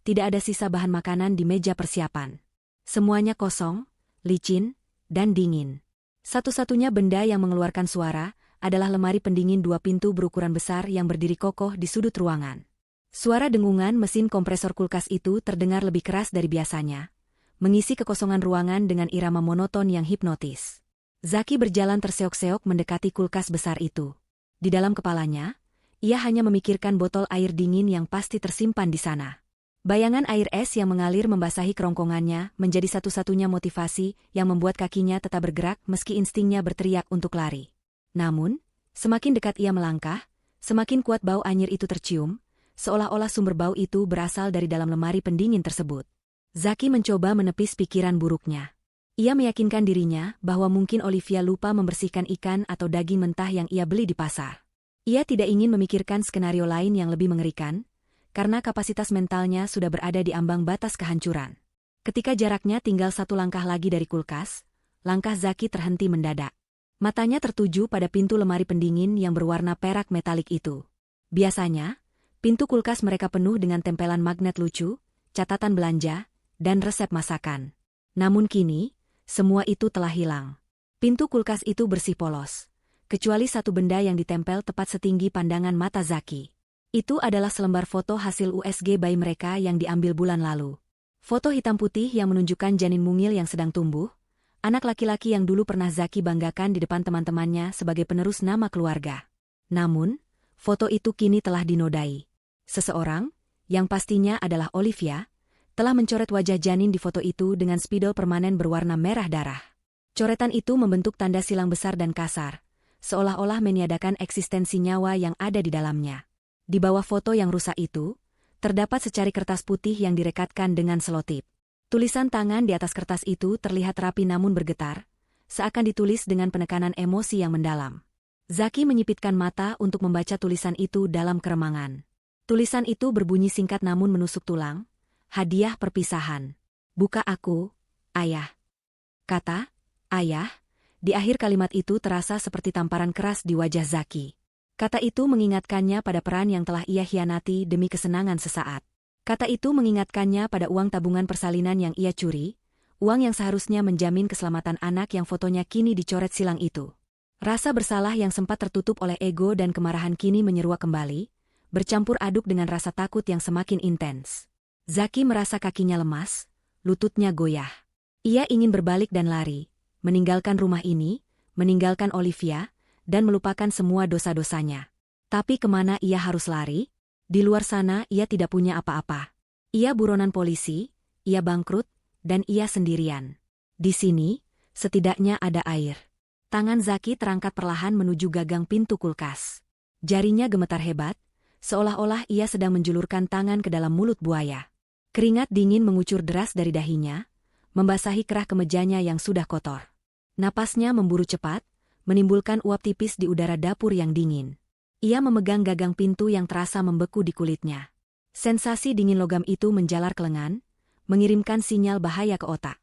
S1: tidak ada sisa bahan makanan di meja persiapan. Semuanya kosong, licin, dan dingin. Satu-satunya benda yang mengeluarkan suara adalah lemari pendingin dua pintu berukuran besar yang berdiri kokoh di sudut ruangan. Suara dengungan mesin kompresor kulkas itu terdengar lebih keras dari biasanya, mengisi kekosongan ruangan dengan irama monoton yang hipnotis. Zaki berjalan terseok-seok mendekati kulkas besar itu. Di dalam kepalanya, ia hanya memikirkan botol air dingin yang pasti tersimpan di sana. Bayangan air es yang mengalir membasahi kerongkongannya menjadi satu-satunya motivasi yang membuat kakinya tetap bergerak meski instingnya berteriak untuk lari. Namun, semakin dekat ia melangkah, semakin kuat bau anyir itu tercium, seolah-olah sumber bau itu berasal dari dalam lemari pendingin tersebut. Zaki mencoba menepis pikiran buruknya. Ia meyakinkan dirinya bahwa mungkin Olivia lupa membersihkan ikan atau daging mentah yang ia beli di pasar. Ia tidak ingin memikirkan skenario lain yang lebih mengerikan, karena kapasitas mentalnya sudah berada di ambang batas kehancuran. Ketika jaraknya tinggal satu langkah lagi dari kulkas, langkah Zaki terhenti mendadak. Matanya tertuju pada pintu lemari pendingin yang berwarna perak metalik itu. Biasanya, pintu kulkas mereka penuh dengan tempelan magnet lucu, catatan belanja, dan resep masakan. Namun kini, semua itu telah hilang. Pintu kulkas itu bersih polos, kecuali satu benda yang ditempel tepat setinggi pandangan mata Zaki. Itu adalah selembar foto hasil USG bayi mereka yang diambil bulan lalu. Foto hitam putih yang menunjukkan janin mungil yang sedang tumbuh, anak laki-laki yang dulu pernah Zaki banggakan di depan teman-temannya sebagai penerus nama keluarga. Namun, foto itu kini telah dinodai. Seseorang, yang pastinya adalah Olivia, telah mencoret wajah janin di foto itu dengan spidol permanen berwarna merah darah. Coretan itu membentuk tanda silang besar dan kasar, seolah-olah meniadakan eksistensi nyawa yang ada di dalamnya. Di bawah foto yang rusak itu, terdapat secari kertas putih yang direkatkan dengan selotip. Tulisan tangan di atas kertas itu terlihat rapi namun bergetar, seakan ditulis dengan penekanan emosi yang mendalam. Zaki menyipitkan mata untuk membaca tulisan itu dalam keremangan. Tulisan itu berbunyi singkat namun menusuk tulang. Hadiah perpisahan. Buka aku, ayah. Kata, ayah, di akhir kalimat itu terasa seperti tamparan keras di wajah Zaki. Kata itu mengingatkannya pada peran yang telah ia hianati demi kesenangan sesaat. Kata itu mengingatkannya pada uang tabungan persalinan yang ia curi, uang yang seharusnya menjamin keselamatan anak yang fotonya kini dicoret silang itu. Rasa bersalah yang sempat tertutup oleh ego dan kemarahan kini menyeruak kembali, bercampur aduk dengan rasa takut yang semakin intens. Zaki merasa kakinya lemas, lututnya goyah. Ia ingin berbalik dan lari, meninggalkan rumah ini, meninggalkan Olivia, dan melupakan semua dosa-dosanya. Tapi kemana ia harus lari? Di luar sana ia tidak punya apa-apa. Ia buronan polisi, ia bangkrut, dan ia sendirian. Di sini, setidaknya ada air. Tangan Zaki terangkat perlahan menuju gagang pintu kulkas. Jarinya gemetar hebat, seolah-olah ia sedang menjulurkan tangan ke dalam mulut buaya. Keringat dingin mengucur deras dari dahinya, membasahi kerah kemejanya yang sudah kotor. Napasnya memburu cepat, menimbulkan uap tipis di udara dapur yang dingin. Ia memegang gagang pintu yang terasa membeku di kulitnya. Sensasi dingin logam itu menjalar ke lengan, mengirimkan sinyal bahaya ke otak.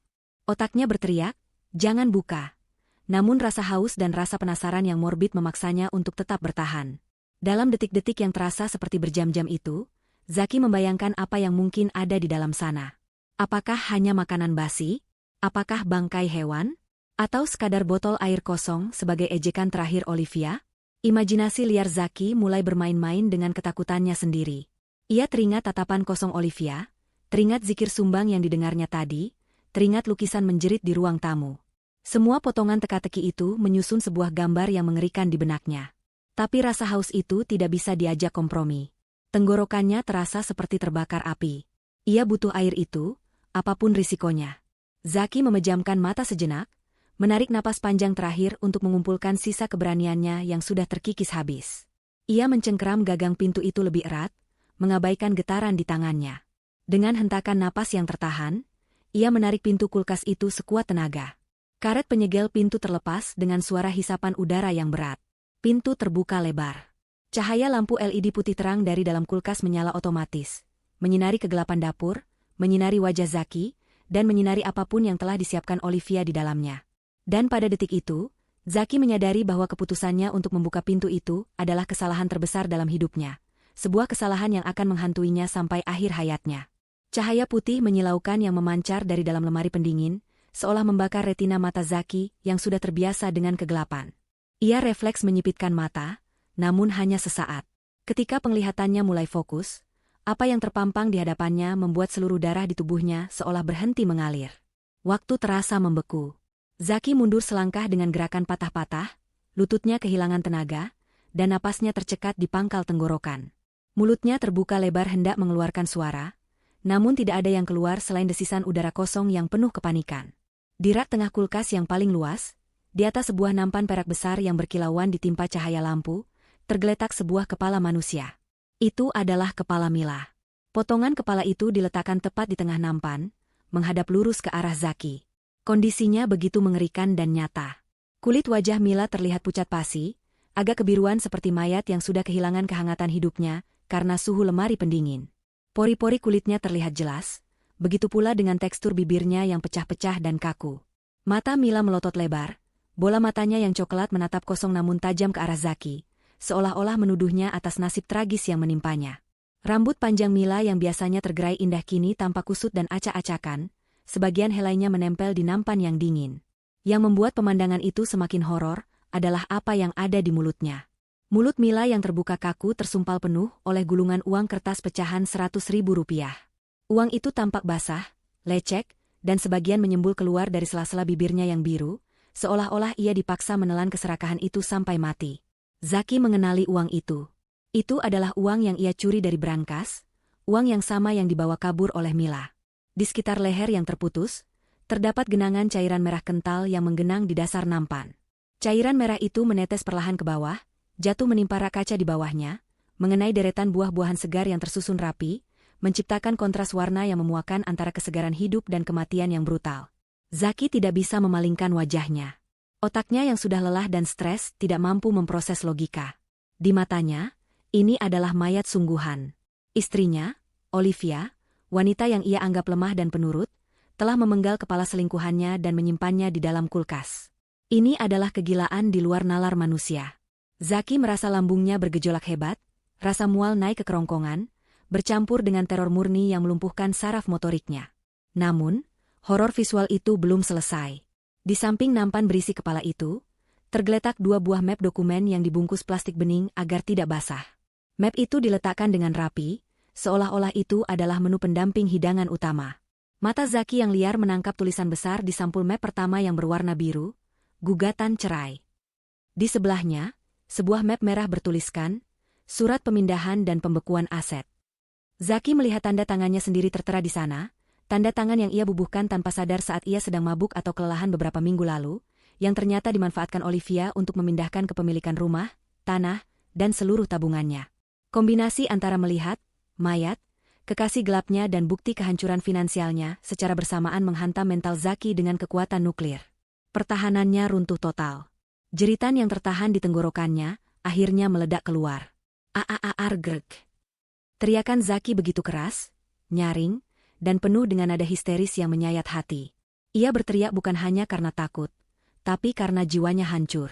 S1: Otaknya berteriak, jangan buka. Namun rasa haus dan rasa penasaran yang morbid memaksanya untuk tetap bertahan. Dalam detik-detik yang terasa seperti berjam-jam itu, Zaki membayangkan apa yang mungkin ada di dalam sana. Apakah hanya makanan basi? Apakah bangkai hewan? Atau sekadar botol air kosong sebagai ejekan terakhir Olivia? Imajinasi liar Zaki mulai bermain-main dengan ketakutannya sendiri. Ia teringat tatapan kosong Olivia, teringat zikir sumbang yang didengarnya tadi, teringat lukisan menjerit di ruang tamu. Semua potongan teka-teki itu menyusun sebuah gambar yang mengerikan di benaknya. Tapi rasa haus itu tidak bisa diajak kompromi. Tenggorokannya terasa seperti terbakar api. Ia butuh air itu, apapun risikonya. Zaki memejamkan mata sejenak, menarik napas panjang terakhir untuk mengumpulkan sisa keberaniannya yang sudah terkikis habis. Ia mencengkeram gagang pintu itu lebih erat, mengabaikan getaran di tangannya. Dengan hentakan napas yang tertahan, ia menarik pintu kulkas itu sekuat tenaga. Karet penyegel pintu terlepas dengan suara hisapan udara yang berat. Pintu terbuka lebar. Cahaya lampu LED putih terang dari dalam kulkas menyala otomatis, menyinari kegelapan dapur, menyinari wajah Zaki, dan menyinari apapun yang telah disiapkan Olivia di dalamnya. Dan pada detik itu, Zaki menyadari bahwa keputusannya untuk membuka pintu itu adalah kesalahan terbesar dalam hidupnya. Sebuah kesalahan yang akan menghantuinya sampai akhir hayatnya. Cahaya putih menyilaukan yang memancar dari dalam lemari pendingin, seolah membakar retina mata Zaki yang sudah terbiasa dengan kegelapan. Ia refleks menyipitkan mata, namun hanya sesaat. Ketika penglihatannya mulai fokus, apa yang terpampang di hadapannya membuat seluruh darah di tubuhnya seolah berhenti mengalir. Waktu terasa membeku. Zaki mundur selangkah dengan gerakan patah-patah, lututnya kehilangan tenaga, dan napasnya tercekat di pangkal tenggorokan. Mulutnya terbuka lebar hendak mengeluarkan suara, namun tidak ada yang keluar selain desisan udara kosong yang penuh kepanikan. Di rak tengah kulkas yang paling luas, di atas sebuah nampan perak besar yang berkilauan ditimpa cahaya lampu, tergeletak sebuah kepala manusia. Itu adalah kepala Mila. Potongan kepala itu diletakkan tepat di tengah nampan, menghadap lurus ke arah Zaki. Kondisinya begitu mengerikan dan nyata. Kulit wajah Mila terlihat pucat pasi, agak kebiruan seperti mayat yang sudah kehilangan kehangatan hidupnya karena suhu lemari pendingin. Pori-pori kulitnya terlihat jelas, begitu pula dengan tekstur bibirnya yang pecah-pecah dan kaku. Mata Mila melotot lebar, bola matanya yang coklat menatap kosong namun tajam ke arah Zaki, seolah-olah menuduhnya atas nasib tragis yang menimpanya. Rambut panjang Mila yang biasanya tergerai indah kini tampak kusut dan acak-acakan, sebagian helainya menempel di nampan yang dingin. Yang membuat pemandangan itu semakin horor adalah apa yang ada di mulutnya. Mulut Mila yang terbuka kaku tersumpal penuh oleh gulungan uang kertas pecahan 100.000 rupiah. Uang itu tampak basah, lecek, dan sebagian menyembul keluar dari sela-sela bibirnya yang biru, seolah-olah ia dipaksa menelan keserakahan itu sampai mati. Zaki mengenali uang itu. Itu adalah uang yang ia curi dari brankas, uang yang sama yang dibawa kabur oleh Mila. Di sekitar leher yang terputus, terdapat genangan cairan merah kental yang menggenang di dasar nampan. Cairan merah itu menetes perlahan ke bawah, jatuh menimpa rak kaca di bawahnya, mengenai deretan buah-buahan segar yang tersusun rapi, menciptakan kontras warna yang memuakan antara kesegaran hidup dan kematian yang brutal. Zaki tidak bisa memalingkan wajahnya. Otaknya yang sudah lelah dan stres tidak mampu memproses logika. Di matanya, ini adalah mayat sungguhan. Istrinya, Olivia, wanita yang ia anggap lemah dan penurut, telah memenggal kepala selingkuhannya dan menyimpannya di dalam kulkas. Ini adalah kegilaan di luar nalar manusia. Zaki merasa lambungnya bergejolak hebat, rasa mual naik ke kerongkongan, bercampur dengan teror murni yang melumpuhkan saraf motoriknya. Namun, horor visual itu belum selesai. Di samping nampan berisi kepala itu, tergeletak 2 buah map dokumen yang dibungkus plastik bening agar tidak basah. Map itu diletakkan dengan rapi, seolah-olah itu adalah menu pendamping hidangan utama. Mata Zaki yang liar menangkap tulisan besar di sampul map pertama yang berwarna biru, gugatan cerai. Di sebelahnya, sebuah map merah bertuliskan, surat pemindahan dan pembekuan aset. Zaki melihat tanda tangannya sendiri tertera di sana, tanda tangan yang ia bubuhkan tanpa sadar saat ia sedang mabuk atau kelelahan beberapa minggu lalu, yang ternyata dimanfaatkan Olivia untuk memindahkan kepemilikan rumah, tanah, dan seluruh tabungannya. Kombinasi antara melihat, mayat, kekasih gelapnya dan bukti kehancuran finansialnya secara bersamaan menghantam mental Zaki dengan kekuatan nuklir. Pertahanannya runtuh total. Jeritan yang tertahan di tenggorokannya akhirnya meledak keluar. Greg. Teriakan Zaki begitu keras, nyaring, dan penuh dengan nada histeris yang menyayat hati. Ia berteriak bukan hanya karena takut, tapi karena jiwanya hancur.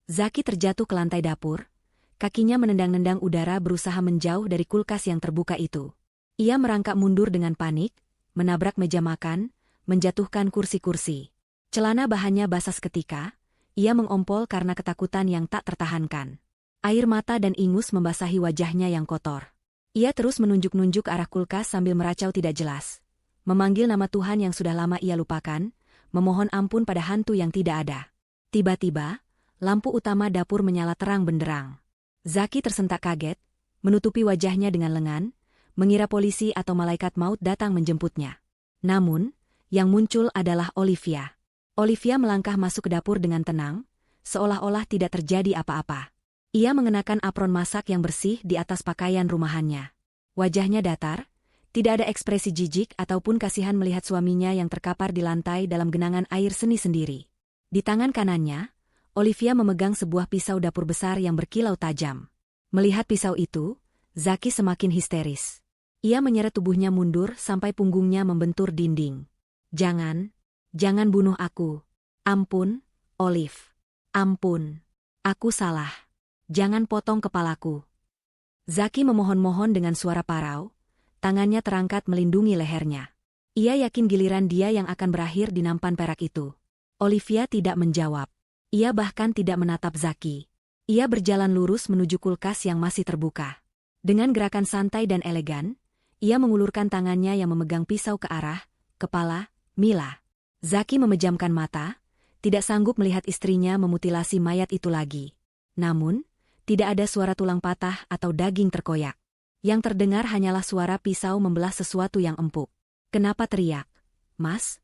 S1: Zaki terjatuh ke lantai dapur, kakinya menendang-nendang udara berusaha menjauh dari kulkas yang terbuka itu. Ia merangkak mundur dengan panik, menabrak meja makan, menjatuhkan kursi-kursi. Celana bahannya basah seketika, ia mengompol karena ketakutan yang tak tertahankan. Air mata dan ingus membasahi wajahnya yang kotor. Ia terus menunjuk-nunjuk ke arah kulkas sambil meracau tidak jelas. Memanggil nama Tuhan yang sudah lama ia lupakan, memohon ampun pada hantu yang tidak ada. Tiba-tiba, lampu utama dapur menyala terang benderang. Zaki tersentak kaget, menutupi wajahnya dengan lengan, mengira polisi atau malaikat maut datang menjemputnya. Namun, yang muncul adalah Olivia. Olivia melangkah masuk ke dapur dengan tenang, seolah-olah tidak terjadi apa-apa. Ia mengenakan apron masak yang bersih di atas pakaian rumahannya. Wajahnya datar, tidak ada ekspresi jijik ataupun kasihan melihat suaminya yang terkapar di lantai dalam genangan air seni sendiri. Di tangan kanannya, Olivia memegang sebuah pisau dapur besar yang berkilau tajam. Melihat pisau itu, Zaki semakin histeris. Ia menyeret tubuhnya mundur sampai punggungnya membentur dinding. Jangan bunuh aku. Ampun, Olive. Ampun. Aku salah. Jangan potong kepalaku. Zaki memohon-mohon dengan suara parau, tangannya terangkat melindungi lehernya. Ia yakin giliran dia yang akan berakhir di nampan perak itu. Olivia tidak menjawab. Ia bahkan tidak menatap Zaki. Ia berjalan lurus menuju kulkas yang masih terbuka. Dengan gerakan santai dan elegan, ia mengulurkan tangannya yang memegang pisau ke arah kepala Mila. Zaki memejamkan mata, tidak sanggup melihat istrinya memutilasi mayat itu lagi. Namun, tidak ada suara tulang patah atau daging terkoyak. Yang terdengar hanyalah suara pisau membelah sesuatu yang empuk. Kenapa teriak? Mas?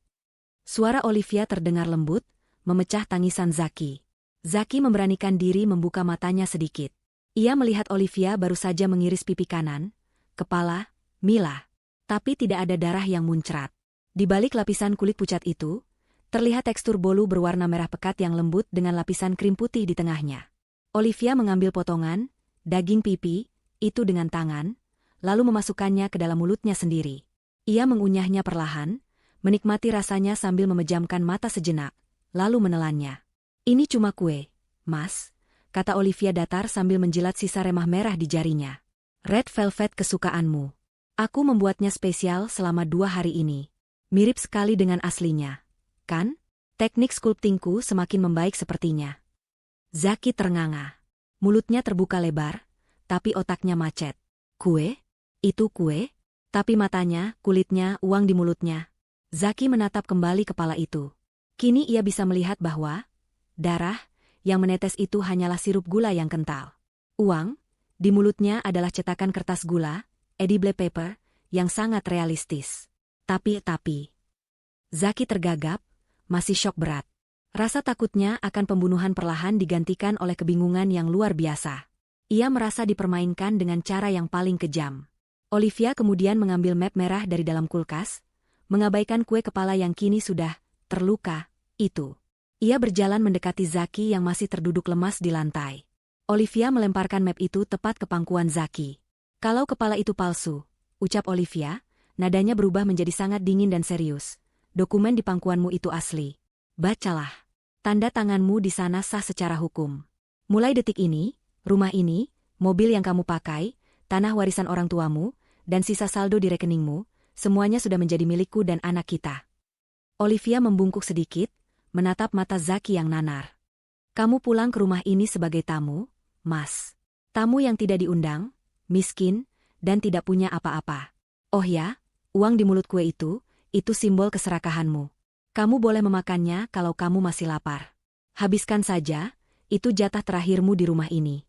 S1: Suara Olivia terdengar lembut, memecah tangisan Zaki. Zaki memberanikan diri membuka matanya sedikit. Ia melihat Olivia baru saja mengiris pipi kanan, kepala, Mila. Tapi tidak ada darah yang muncrat. Di balik lapisan kulit pucat itu, terlihat tekstur bolu berwarna merah pekat yang lembut dengan lapisan krim putih di tengahnya. Olivia mengambil potongan daging pipi itu dengan tangan, lalu memasukkannya ke dalam mulutnya sendiri. Ia mengunyahnya perlahan, menikmati rasanya sambil memejamkan mata sejenak, lalu menelannya. Ini cuma kue, Mas, kata Olivia datar sambil menjilat sisa remah merah di jarinya. Red velvet kesukaanmu. Aku membuatnya spesial selama 2 hari ini. Mirip sekali dengan aslinya, kan? Teknik sculptingku semakin membaik sepertinya. Zaki ternganga. Mulutnya terbuka lebar, tapi otaknya macet. Kue? Itu kue? Tapi matanya, kulitnya, uang di mulutnya. Zaki menatap kembali kepala itu. Kini ia bisa melihat bahwa darah yang menetes itu hanyalah sirup gula yang kental. Uang di mulutnya adalah cetakan kertas gula, edible paper, yang sangat realistis. Tapi, Zaki tergagap, masih syok berat. Rasa takutnya akan pembunuhan perlahan digantikan oleh kebingungan yang luar biasa. Ia merasa dipermainkan dengan cara yang paling kejam. Olivia kemudian mengambil map merah dari dalam kulkas, mengabaikan kue kepala yang kini sudah terluka, itu. Ia berjalan mendekati Zaki yang masih terduduk lemas di lantai. Olivia melemparkan map itu tepat ke pangkuan Zaki. Kalau kepala itu palsu, ucap Olivia, nadanya berubah menjadi sangat dingin dan serius. Dokumen di pangkuanmu itu asli. Bacalah. Tanda tanganmu di sana sah secara hukum. Mulai detik ini, rumah ini, mobil yang kamu pakai, tanah warisan orang tuamu, dan sisa saldo di rekeningmu, semuanya sudah menjadi milikku dan anak kita. Olivia membungkuk sedikit, menatap mata Zaki yang nanar. Kamu pulang ke rumah ini sebagai tamu, Mas. Tamu yang tidak diundang, miskin, dan tidak punya apa-apa. Oh ya, uang di mulut kue itu simbol keserakahanmu. Kamu boleh memakannya kalau kamu masih lapar. Habiskan saja, itu jatah terakhirmu di rumah ini.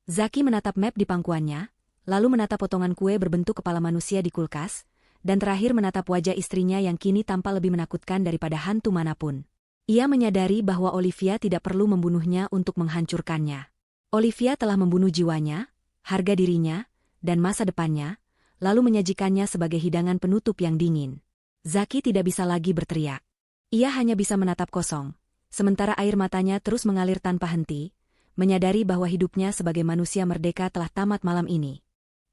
S1: Zaki menatap map di pangkuannya, lalu menatap potongan kue berbentuk kepala manusia di kulkas, dan terakhir menatap wajah istrinya yang kini tampak lebih menakutkan daripada hantu manapun. Ia menyadari bahwa Olivia tidak perlu membunuhnya untuk menghancurkannya. Olivia telah membunuh jiwanya, harga dirinya, dan masa depannya, lalu menyajikannya sebagai hidangan penutup yang dingin. Zaki tidak bisa lagi berteriak. Ia hanya bisa menatap kosong, sementara air matanya terus mengalir tanpa henti, menyadari bahwa hidupnya sebagai manusia merdeka telah tamat malam ini.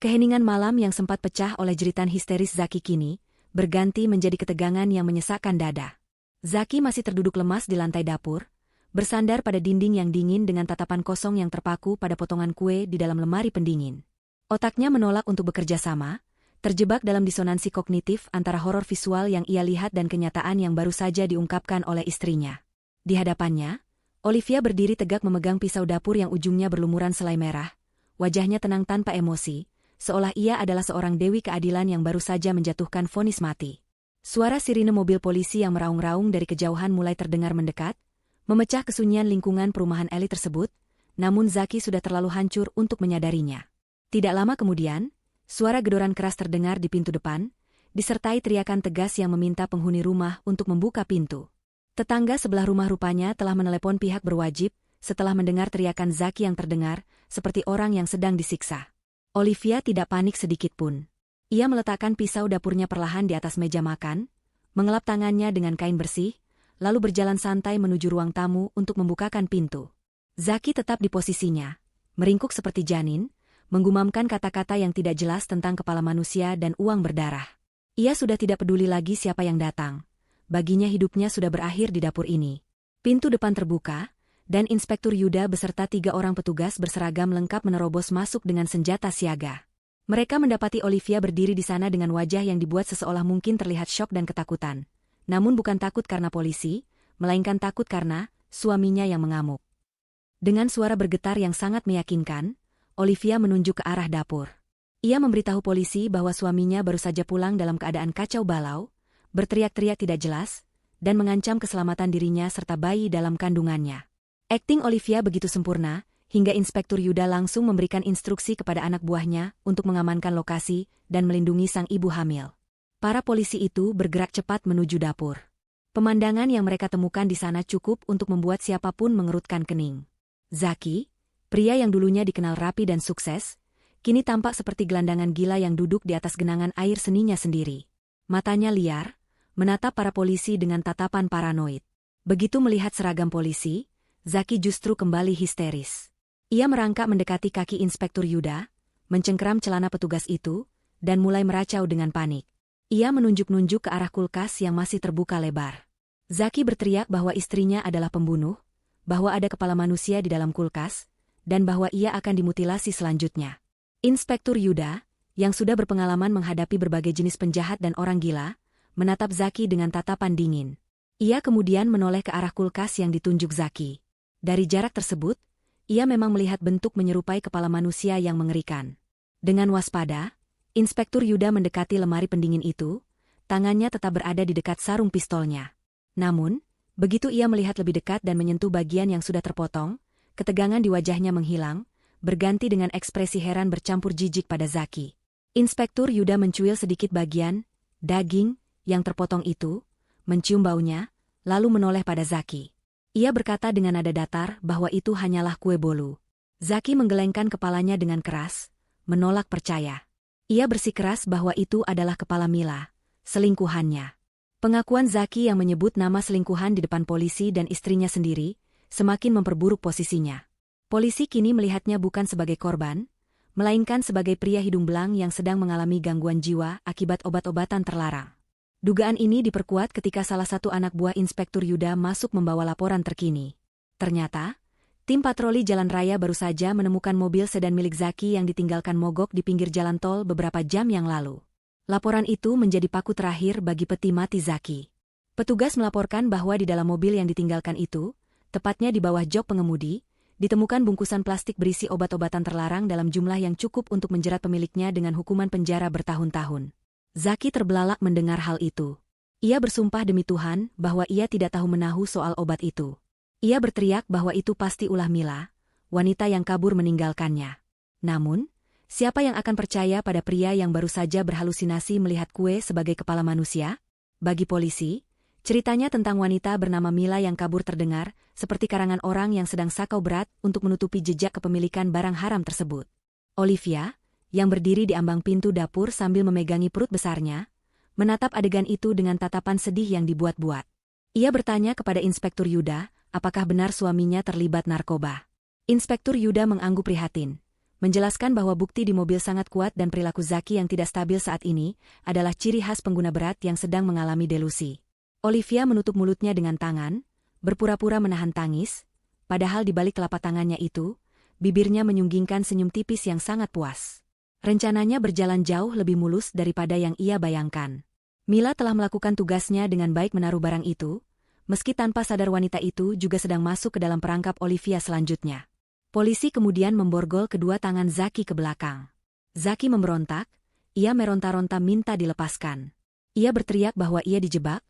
S1: Keheningan malam yang sempat pecah oleh jeritan histeris Zaki kini, berganti menjadi ketegangan yang menyesakkan dada. Zaki masih terduduk lemas di lantai dapur, bersandar pada dinding yang dingin dengan tatapan kosong yang terpaku pada potongan kue di dalam lemari pendingin. Otaknya menolak untuk bekerja sama, terjebak dalam disonansi kognitif antara horor visual yang ia lihat dan kenyataan yang baru saja diungkapkan oleh istrinya. Di hadapannya, Olivia berdiri tegak memegang pisau dapur yang ujungnya berlumuran selai merah, wajahnya tenang tanpa emosi, seolah ia adalah seorang dewi keadilan yang baru saja menjatuhkan vonis mati. Suara sirine mobil polisi yang meraung-raung dari kejauhan mulai terdengar mendekat, memecah kesunyian lingkungan perumahan elit tersebut, namun Zaki sudah terlalu hancur untuk menyadarinya. Tidak lama kemudian, suara gedoran keras terdengar di pintu depan, disertai teriakan tegas yang meminta penghuni rumah untuk membuka pintu. Tetangga sebelah rumah rupanya telah menelepon pihak berwajib setelah mendengar teriakan Zaki yang terdengar, seperti orang yang sedang disiksa. Olivia tidak panik sedikit pun. Ia meletakkan pisau dapurnya perlahan di atas meja makan, mengelap tangannya dengan kain bersih, lalu berjalan santai menuju ruang tamu untuk membukakan pintu. Zaki tetap di posisinya, meringkuk seperti janin, menggumamkan kata-kata yang tidak jelas tentang kepala manusia dan uang berdarah. Ia sudah tidak peduli lagi siapa yang datang. Baginya hidupnya sudah berakhir di dapur ini. Pintu depan terbuka, dan Inspektur Yuda beserta 3 orang petugas berseragam lengkap menerobos masuk dengan senjata siaga. Mereka mendapati Olivia berdiri di sana dengan wajah yang dibuat seseolah mungkin terlihat syok dan ketakutan. Namun bukan takut karena polisi, melainkan takut karena suaminya yang mengamuk. Dengan suara bergetar yang sangat meyakinkan, Olivia menunjuk ke arah dapur. Ia memberitahu polisi bahwa suaminya baru saja pulang dalam keadaan kacau balau, berteriak-teriak tidak jelas, dan mengancam keselamatan dirinya serta bayi dalam kandungannya. Akting Olivia begitu sempurna, hingga Inspektur Yuda langsung memberikan instruksi kepada anak buahnya untuk mengamankan lokasi dan melindungi sang ibu hamil. Para polisi itu bergerak cepat menuju dapur. Pemandangan yang mereka temukan di sana cukup untuk membuat siapapun mengerutkan kening. Zaki, pria yang dulunya dikenal rapi dan sukses, kini tampak seperti gelandangan gila yang duduk di atas genangan air seninya sendiri. Matanya liar, menatap para polisi dengan tatapan paranoid. Begitu melihat seragam polisi, Zaki justru kembali histeris. Ia merangkak mendekati kaki Inspektur Yuda, mencengkeram celana petugas itu, dan mulai meracau dengan panik. Ia menunjuk-nunjuk ke arah kulkas yang masih terbuka lebar. Zaki berteriak bahwa istrinya adalah pembunuh, bahwa ada kepala manusia di dalam kulkas, dan bahwa ia akan dimutilasi selanjutnya. Inspektur Yuda, yang sudah berpengalaman menghadapi berbagai jenis penjahat dan orang gila, menatap Zaki dengan tatapan dingin. Ia kemudian menoleh ke arah kulkas yang ditunjuk Zaki. Dari jarak tersebut, ia memang melihat bentuk menyerupai kepala manusia yang mengerikan. Dengan waspada, Inspektur Yuda mendekati lemari pendingin itu, tangannya tetap berada di dekat sarung pistolnya. Namun, begitu ia melihat lebih dekat dan menyentuh bagian yang sudah terpotong, ketegangan di wajahnya menghilang, berganti dengan ekspresi heran bercampur jijik pada Zaki. Inspektur Yuda mencuil sedikit bagian daging yang terpotong itu, mencium baunya, lalu menoleh pada Zaki. Ia berkata dengan nada datar bahwa itu hanyalah kue bolu. Zaki menggelengkan kepalanya dengan keras, menolak percaya. Ia bersikeras bahwa itu adalah kepala Mila, selingkuhannya. Pengakuan Zaki yang menyebut nama selingkuhan di depan polisi dan istrinya sendiri, semakin memperburuk posisinya. Polisi kini melihatnya bukan sebagai korban, melainkan sebagai pria hidung belang yang sedang mengalami gangguan jiwa akibat obat-obatan terlarang. Dugaan ini diperkuat ketika salah satu anak buah Inspektur Yuda masuk membawa laporan terkini. Ternyata, tim patroli jalan raya baru saja menemukan mobil sedan milik Zaki yang ditinggalkan mogok di pinggir jalan tol beberapa jam yang lalu. Laporan itu menjadi paku terakhir bagi peti mati Zaki. Petugas melaporkan bahwa di dalam mobil yang ditinggalkan itu, tepatnya di bawah jok pengemudi, ditemukan bungkusan plastik berisi obat-obatan terlarang dalam jumlah yang cukup untuk menjerat pemiliknya dengan hukuman penjara bertahun-tahun. Zaki terbelalak mendengar hal itu. Ia bersumpah demi Tuhan bahwa ia tidak tahu menahu soal obat itu. Ia berteriak bahwa itu pasti ulah Mila, wanita yang kabur meninggalkannya. Namun, siapa yang akan percaya pada pria yang baru saja berhalusinasi melihat kue sebagai kepala manusia? Bagi polisi, ceritanya tentang wanita bernama Mila yang kabur terdengar seperti karangan orang yang sedang sakau berat untuk menutupi jejak kepemilikan barang haram tersebut. Olivia, yang berdiri di ambang pintu dapur sambil memegangi perut besarnya, menatap adegan itu dengan tatapan sedih yang dibuat-buat. Ia bertanya kepada Inspektur Yuda, apakah benar suaminya terlibat narkoba. Inspektur Yuda mengangguk prihatin, menjelaskan bahwa bukti di mobil sangat kuat dan perilaku Zaki yang tidak stabil saat ini adalah ciri khas pengguna berat yang sedang mengalami delusi. Olivia menutup mulutnya dengan tangan, berpura-pura menahan tangis, padahal di balik telapak tangannya itu, bibirnya menyunggingkan senyum tipis yang sangat puas. Rencananya berjalan jauh lebih mulus daripada yang ia bayangkan. Mila telah melakukan tugasnya dengan baik menaruh barang itu, meski tanpa sadar wanita itu juga sedang masuk ke dalam perangkap Olivia selanjutnya. Polisi kemudian memborgol kedua tangan Zaki ke belakang. Zaki memberontak, ia meronta-ronta minta dilepaskan. Ia berteriak bahwa ia dijebak,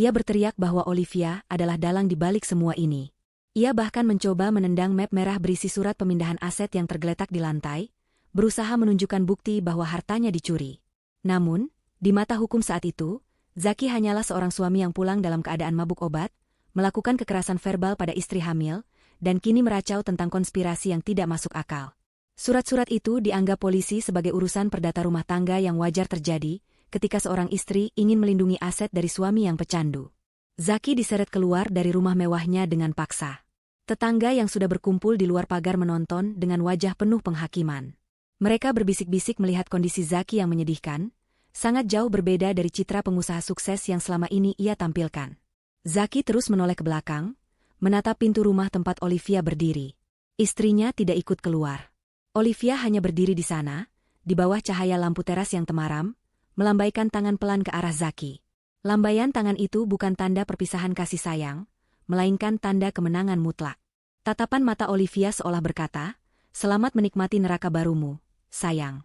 S1: ia berteriak bahwa Olivia adalah dalang di balik semua ini. Ia bahkan mencoba menendang map merah berisi surat pemindahan aset yang tergeletak di lantai, berusaha menunjukkan bukti bahwa hartanya dicuri. Namun, di mata hukum saat itu, Zaki hanyalah seorang suami yang pulang dalam keadaan mabuk obat, melakukan kekerasan verbal pada istri hamil, dan kini meracau tentang konspirasi yang tidak masuk akal. Surat-surat itu dianggap polisi sebagai urusan perdata rumah tangga yang wajar terjadi ketika seorang istri ingin melindungi aset dari suami yang pecandu. Zaki diseret keluar dari rumah mewahnya dengan paksa. Tetangga yang sudah berkumpul di luar pagar menonton dengan wajah penuh penghakiman. Mereka berbisik-bisik melihat kondisi Zaki yang menyedihkan, sangat jauh berbeda dari citra pengusaha sukses yang selama ini ia tampilkan. Zaki terus menoleh ke belakang, menatap pintu rumah tempat Olivia berdiri. Istrinya tidak ikut keluar. Olivia hanya berdiri di sana, di bawah cahaya lampu teras yang temaram, melambaikan tangan pelan ke arah Zaki. Lambaian tangan itu bukan tanda perpisahan kasih sayang, melainkan tanda kemenangan mutlak. Tatapan mata Olivia seolah berkata, "Selamat menikmati neraka barumu, sayang."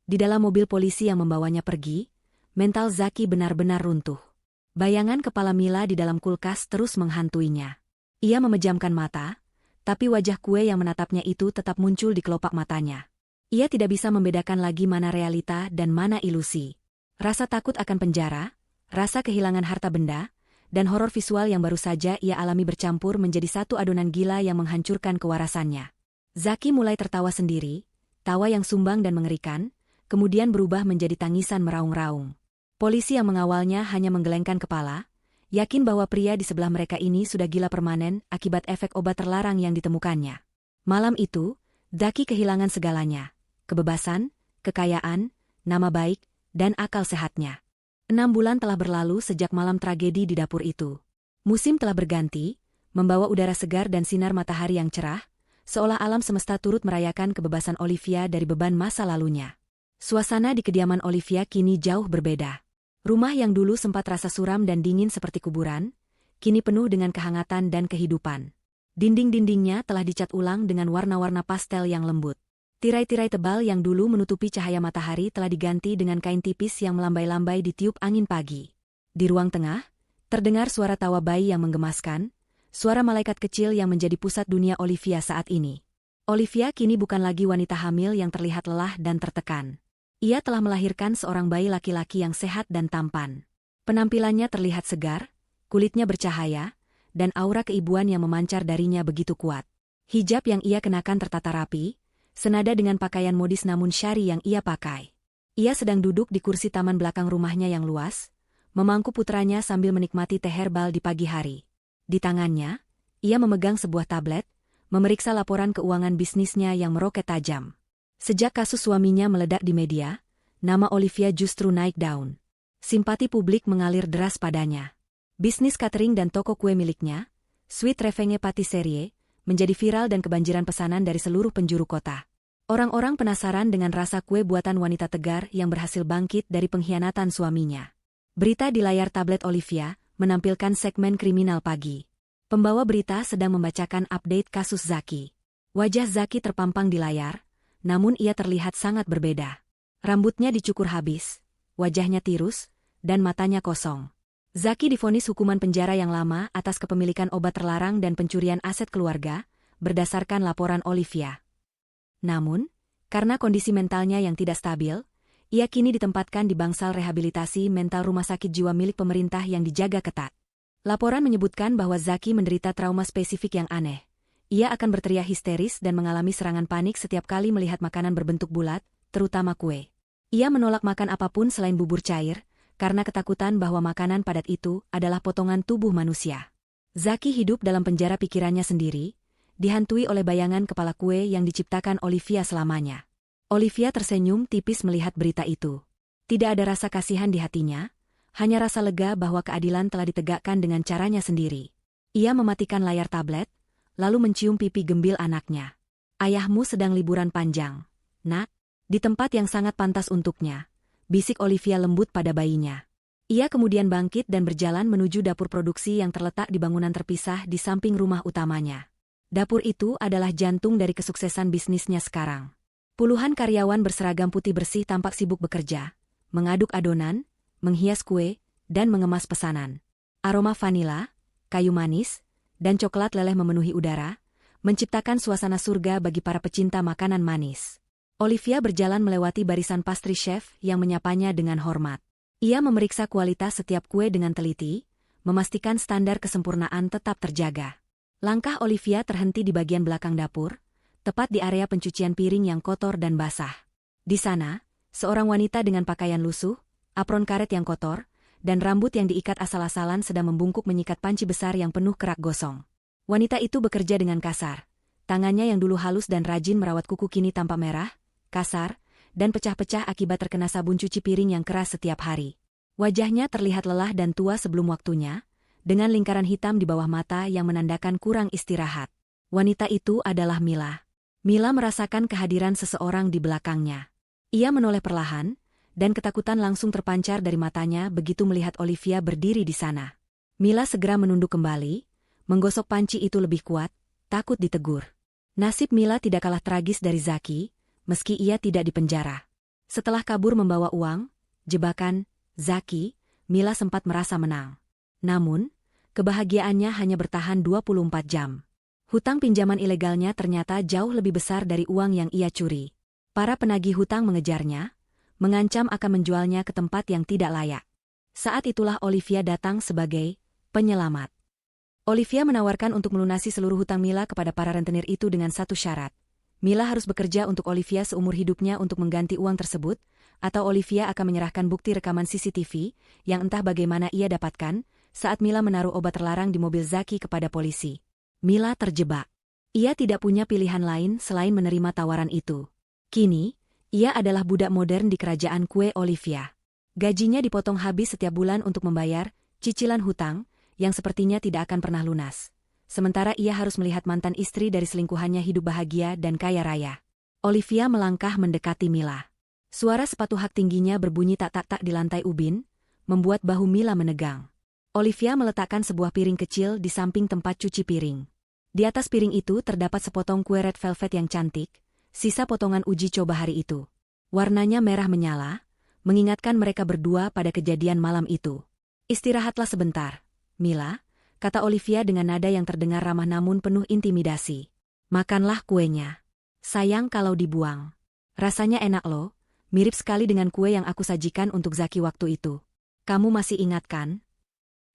S1: Di dalam mobil polisi yang membawanya pergi, mental Zaki benar-benar runtuh. Bayangan kepala Mila di dalam kulkas terus menghantuinya. Ia memejamkan mata, tapi wajah kue yang menatapnya itu tetap muncul di kelopak matanya. Ia tidak bisa membedakan lagi mana realita dan mana ilusi. Rasa takut akan penjara, rasa kehilangan harta benda, dan horor visual yang baru saja ia alami bercampur menjadi satu adonan gila yang menghancurkan kewarasannya. Zaki mulai tertawa sendiri, tawa yang sumbang dan mengerikan, kemudian berubah menjadi tangisan meraung-raung. Polisi yang mengawalnya hanya menggelengkan kepala, yakin bahwa pria di sebelah mereka ini sudah gila permanen akibat efek obat terlarang yang ditemukannya. Malam itu, Zaki kehilangan segalanya, kebebasan, kekayaan, nama baik, dan akal sehatnya. 6 bulan telah berlalu sejak malam tragedi di dapur itu. Musim telah berganti, membawa udara segar dan sinar matahari yang cerah, seolah alam semesta turut merayakan kebebasan Olivia dari beban masa lalunya. Suasana di kediaman Olivia kini jauh berbeda. Rumah yang dulu sempat rasa suram dan dingin seperti kuburan, kini penuh dengan kehangatan dan kehidupan. Dinding-dindingnya telah dicat ulang dengan warna-warna pastel yang lembut. Tirai-tirai tebal yang dulu menutupi cahaya matahari telah diganti dengan kain tipis yang melambai-lambai ditiup angin pagi. Di ruang tengah, terdengar suara tawa bayi yang menggemaskan, suara malaikat kecil yang menjadi pusat dunia Olivia saat ini. Olivia kini bukan lagi wanita hamil yang terlihat lelah dan tertekan. Ia telah melahirkan seorang bayi laki-laki yang sehat dan tampan. Penampilannya terlihat segar, kulitnya bercahaya, dan aura keibuan yang memancar darinya begitu kuat. Hijab yang ia kenakan tertata rapi, senada dengan pakaian modis namun syari yang ia pakai. Ia sedang duduk di kursi taman belakang rumahnya yang luas, memangku putranya sambil menikmati teh herbal di pagi hari. Di tangannya, ia memegang sebuah tablet, memeriksa laporan keuangan bisnisnya yang meroket tajam. Sejak kasus suaminya meledak di media, nama Olivia justru naik daun. Simpati publik mengalir deras padanya. Bisnis catering dan toko kue miliknya, Sweet Revenge Patisserie, menjadi viral dan kebanjiran pesanan dari seluruh penjuru kota. Orang-orang penasaran dengan rasa kue buatan wanita tegar yang berhasil bangkit dari pengkhianatan suaminya. Berita di layar tablet Olivia menampilkan segmen kriminal pagi. Pembawa berita sedang membacakan update kasus Zaki. Wajah Zaki terpampang di layar, namun ia terlihat sangat berbeda. Rambutnya dicukur habis, wajahnya tirus, dan matanya kosong. Zaki divonis hukuman penjara yang lama atas kepemilikan obat terlarang dan pencurian aset keluarga, berdasarkan laporan Olivia. Namun, karena kondisi mentalnya yang tidak stabil, ia kini ditempatkan di bangsal rehabilitasi mental rumah sakit jiwa milik pemerintah yang dijaga ketat. Laporan menyebutkan bahwa Zaki menderita trauma spesifik yang aneh. Ia akan berteriak histeris dan mengalami serangan panik setiap kali melihat makanan berbentuk bulat, terutama kue. Ia menolak makan apapun selain bubur cair, karena ketakutan bahwa makanan padat itu adalah potongan tubuh manusia. Zaki hidup dalam penjara pikirannya sendiri, dihantui oleh bayangan kepala kue yang diciptakan Olivia selamanya. Olivia tersenyum tipis melihat berita itu. Tidak ada rasa kasihan di hatinya, hanya rasa lega bahwa keadilan telah ditegakkan dengan caranya sendiri. Ia mematikan layar tablet, lalu mencium pipi gembil anaknya. Ayahmu sedang liburan panjang, Nak, di tempat yang sangat pantas untuknya, bisik Olivia lembut pada bayinya. Ia kemudian bangkit dan berjalan menuju dapur produksi yang terletak di bangunan terpisah di samping rumah utamanya. Dapur itu adalah jantung dari kesuksesan bisnisnya sekarang. Puluhan karyawan berseragam putih bersih tampak sibuk bekerja, mengaduk adonan, menghias kue, dan mengemas pesanan. Aroma vanila, kayu manis, dan coklat leleh memenuhi udara, menciptakan suasana surga bagi para pecinta makanan manis. Olivia berjalan melewati barisan pastry chef yang menyapanya dengan hormat. Ia memeriksa kualitas setiap kue dengan teliti, memastikan standar kesempurnaan tetap terjaga. Langkah Olivia terhenti di bagian belakang dapur, tepat di area pencucian piring yang kotor dan basah. Di sana, seorang wanita dengan pakaian lusuh, apron karet yang kotor, dan rambut yang diikat asal-asalan sedang membungkuk menyikat panci besar yang penuh kerak gosong. Wanita itu bekerja dengan kasar. Tangannya yang dulu halus dan rajin merawat kuku kini tampak merah, kasar, dan pecah-pecah akibat terkena sabun cuci piring yang keras setiap hari. Wajahnya terlihat lelah dan tua sebelum waktunya, dengan lingkaran hitam di bawah mata yang menandakan kurang istirahat. Wanita itu adalah Mila. Mila merasakan kehadiran seseorang di belakangnya. Ia menoleh perlahan, dan ketakutan langsung terpancar dari matanya begitu melihat Olivia berdiri di sana. Mila segera menunduk kembali, menggosok panci itu lebih kuat, takut ditegur. Nasib Mila tidak kalah tragis dari Zaki, meski ia tidak dipenjara. Setelah kabur membawa uang, jebakan, Zaki, Mila sempat merasa menang. Namun, kebahagiaannya hanya bertahan 24 jam. Hutang pinjaman ilegalnya ternyata jauh lebih besar dari uang yang ia curi. Para penagih hutang mengejarnya, mengancam akan menjualnya ke tempat yang tidak layak. Saat itulah Olivia datang sebagai penyelamat. Olivia menawarkan untuk melunasi seluruh hutang Mila kepada para rentenir itu dengan satu syarat. Mila harus bekerja untuk Olivia seumur hidupnya untuk mengganti uang tersebut, atau Olivia akan menyerahkan bukti rekaman CCTV yang entah bagaimana ia dapatkan saat Mila menaruh obat terlarang di mobil Zaki kepada polisi. Mila terjebak. Ia tidak punya pilihan lain selain menerima tawaran itu. Kini, ia adalah budak modern di kerajaan kue Olivia. Gajinya dipotong habis setiap bulan untuk membayar cicilan hutang yang sepertinya tidak akan pernah lunas. Sementara ia harus melihat mantan istri dari selingkuhannya hidup bahagia dan kaya raya. Olivia melangkah mendekati Mila. Suara sepatu hak tingginya berbunyi tak-tak-tak di lantai ubin, membuat bahu Mila menegang. Olivia meletakkan sebuah piring kecil di samping tempat cuci piring. Di atas piring itu terdapat sepotong kue red velvet yang cantik, sisa potongan uji coba hari itu. Warnanya merah menyala, mengingatkan mereka berdua pada kejadian malam itu. Istirahatlah sebentar, Mila, kata Olivia dengan nada yang terdengar ramah namun penuh intimidasi. Makanlah kuenya. Sayang kalau dibuang. Rasanya enak loh, mirip sekali dengan kue yang aku sajikan untuk Zaki waktu itu. Kamu masih ingat kan?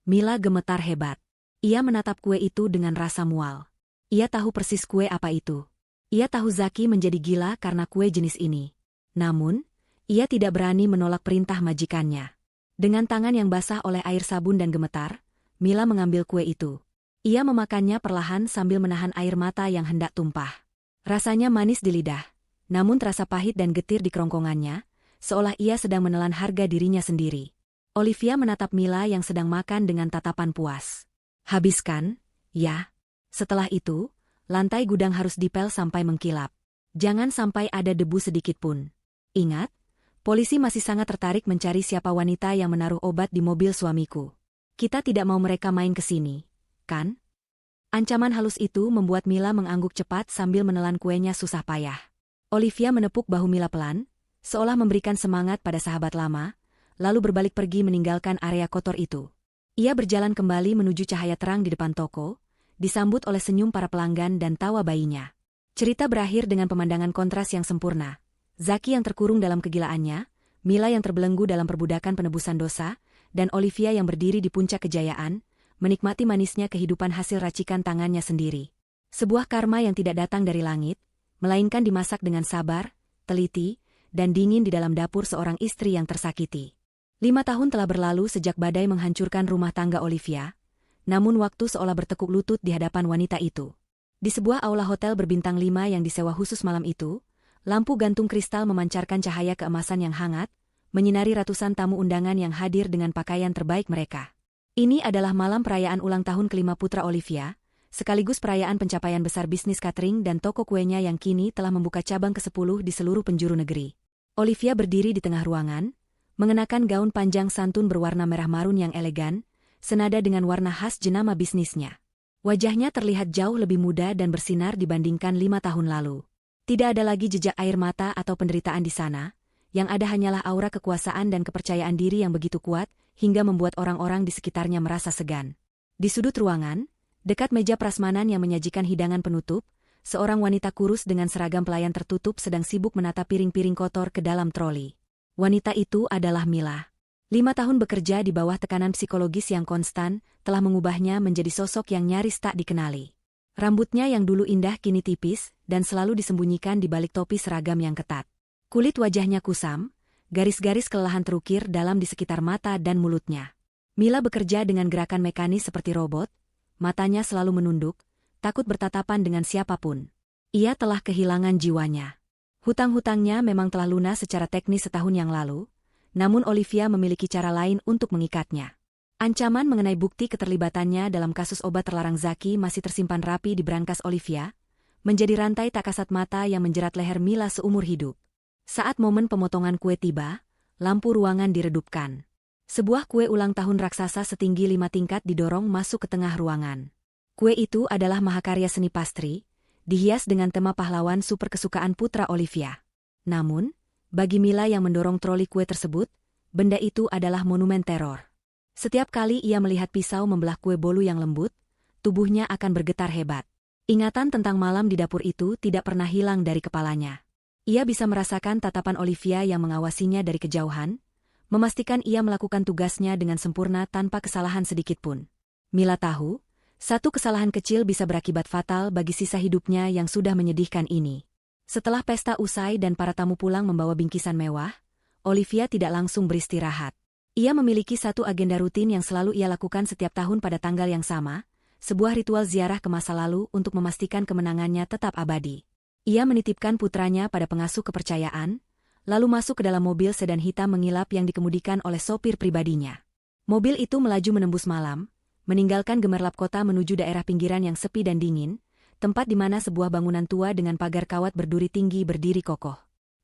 S1: Mila gemetar hebat. Ia menatap kue itu dengan rasa mual. Ia tahu persis kue apa itu. Ia tahu Zaki menjadi gila karena kue jenis ini. Namun, ia tidak berani menolak perintah majikannya. Dengan tangan yang basah oleh air sabun dan gemetar, Mila mengambil kue itu. Ia memakannya perlahan sambil menahan air mata yang hendak tumpah. Rasanya manis di lidah, namun terasa pahit dan getir di kerongkongannya, seolah ia sedang menelan harga dirinya sendiri. Olivia menatap Mila yang sedang makan dengan tatapan puas. Habiskan, ya. Setelah itu, lantai gudang harus dipel sampai mengkilap. Jangan sampai ada debu sedikit pun. Ingat, polisi masih sangat tertarik mencari siapa wanita yang menaruh obat di mobil suamiku. Kita tidak mau mereka main ke sini, kan? Ancaman halus itu membuat Mila mengangguk cepat sambil menelan kuenya susah payah. Olivia menepuk bahu Mila pelan, seolah memberikan semangat pada sahabat lama, lalu berbalik pergi meninggalkan area kotor itu. Ia berjalan kembali menuju cahaya terang di depan toko, disambut oleh senyum para pelanggan dan tawa bayinya. Cerita berakhir dengan pemandangan kontras yang sempurna. Zaki yang terkurung dalam kegilaannya, Mila yang terbelenggu dalam perbudakan penebusan dosa, dan Olivia yang berdiri di puncak kejayaan, menikmati manisnya kehidupan hasil racikan tangannya sendiri. Sebuah karma yang tidak datang dari langit, melainkan dimasak dengan sabar, teliti, dan dingin di dalam dapur seorang istri yang tersakiti. 5 tahun telah berlalu sejak badai menghancurkan rumah tangga Olivia, namun waktu seolah bertekuk lutut di hadapan wanita itu. Di sebuah aula hotel berbintang 5 yang disewa khusus malam itu, lampu gantung kristal memancarkan cahaya keemasan yang hangat, menyinari ratusan tamu undangan yang hadir dengan pakaian terbaik mereka. Ini adalah malam perayaan ulang tahun kelima putra Olivia, sekaligus perayaan pencapaian besar bisnis catering dan toko kuenya yang kini telah membuka cabang ke-10 di seluruh penjuru negeri. Olivia berdiri di tengah ruangan, mengenakan gaun panjang santun berwarna merah marun yang elegan, senada dengan warna khas jenama bisnisnya. Wajahnya terlihat jauh lebih muda dan bersinar dibandingkan 5 tahun lalu. Tidak ada lagi jejak air mata atau penderitaan di sana, yang ada hanyalah aura kekuasaan dan kepercayaan diri yang begitu kuat, hingga membuat orang-orang di sekitarnya merasa segan. Di sudut ruangan, dekat meja prasmanan yang menyajikan hidangan penutup, seorang wanita kurus dengan seragam pelayan tertutup sedang sibuk menata piring-piring kotor ke dalam troli. Wanita itu adalah Mila. 5 tahun bekerja di bawah tekanan psikologis yang konstan, telah mengubahnya menjadi sosok yang nyaris tak dikenali. Rambutnya yang dulu indah kini tipis, dan selalu disembunyikan di balik topi seragam yang ketat. Kulit wajahnya kusam, garis-garis kelelahan terukir dalam di sekitar mata dan mulutnya. Mila bekerja dengan gerakan mekanis seperti robot, matanya selalu menunduk, takut bertatapan dengan siapapun. Ia telah kehilangan jiwanya. Hutang-hutangnya memang telah lunas secara teknis setahun yang lalu, namun Olivia memiliki cara lain untuk mengikatnya. Ancaman mengenai bukti keterlibatannya dalam kasus obat terlarang Zaki masih tersimpan rapi di brankas Olivia, menjadi rantai tak kasat mata yang menjerat leher Mila seumur hidup. Saat momen pemotongan kue tiba, lampu ruangan diredupkan. Sebuah kue ulang tahun raksasa setinggi 5 tingkat didorong masuk ke tengah ruangan. Kue itu adalah mahakarya seni pastry, dihias dengan tema pahlawan super kesukaan putra Olivia. Namun, bagi Mila yang mendorong troli kue tersebut, benda itu adalah monumen teror. Setiap kali ia melihat pisau membelah kue bolu yang lembut, tubuhnya akan bergetar hebat. Ingatan tentang malam di dapur itu tidak pernah hilang dari kepalanya. Ia bisa merasakan tatapan Olivia yang mengawasinya dari kejauhan, memastikan ia melakukan tugasnya dengan sempurna tanpa kesalahan sedikitpun. Mila tahu, satu kesalahan kecil bisa berakibat fatal bagi sisa hidupnya yang sudah menyedihkan ini. Setelah pesta usai dan para tamu pulang membawa bingkisan mewah, Olivia tidak langsung beristirahat. Ia memiliki satu agenda rutin yang selalu ia lakukan setiap tahun pada tanggal yang sama, sebuah ritual ziarah ke masa lalu untuk memastikan kemenangannya tetap abadi. Ia menitipkan putranya pada pengasuh kepercayaan, lalu masuk ke dalam mobil sedan hitam mengilap yang dikemudikan oleh sopir pribadinya. Mobil itu melaju menembus malam, meninggalkan gemerlap kota menuju daerah pinggiran yang sepi dan dingin, tempat di mana sebuah bangunan tua dengan pagar kawat berduri tinggi berdiri kokoh.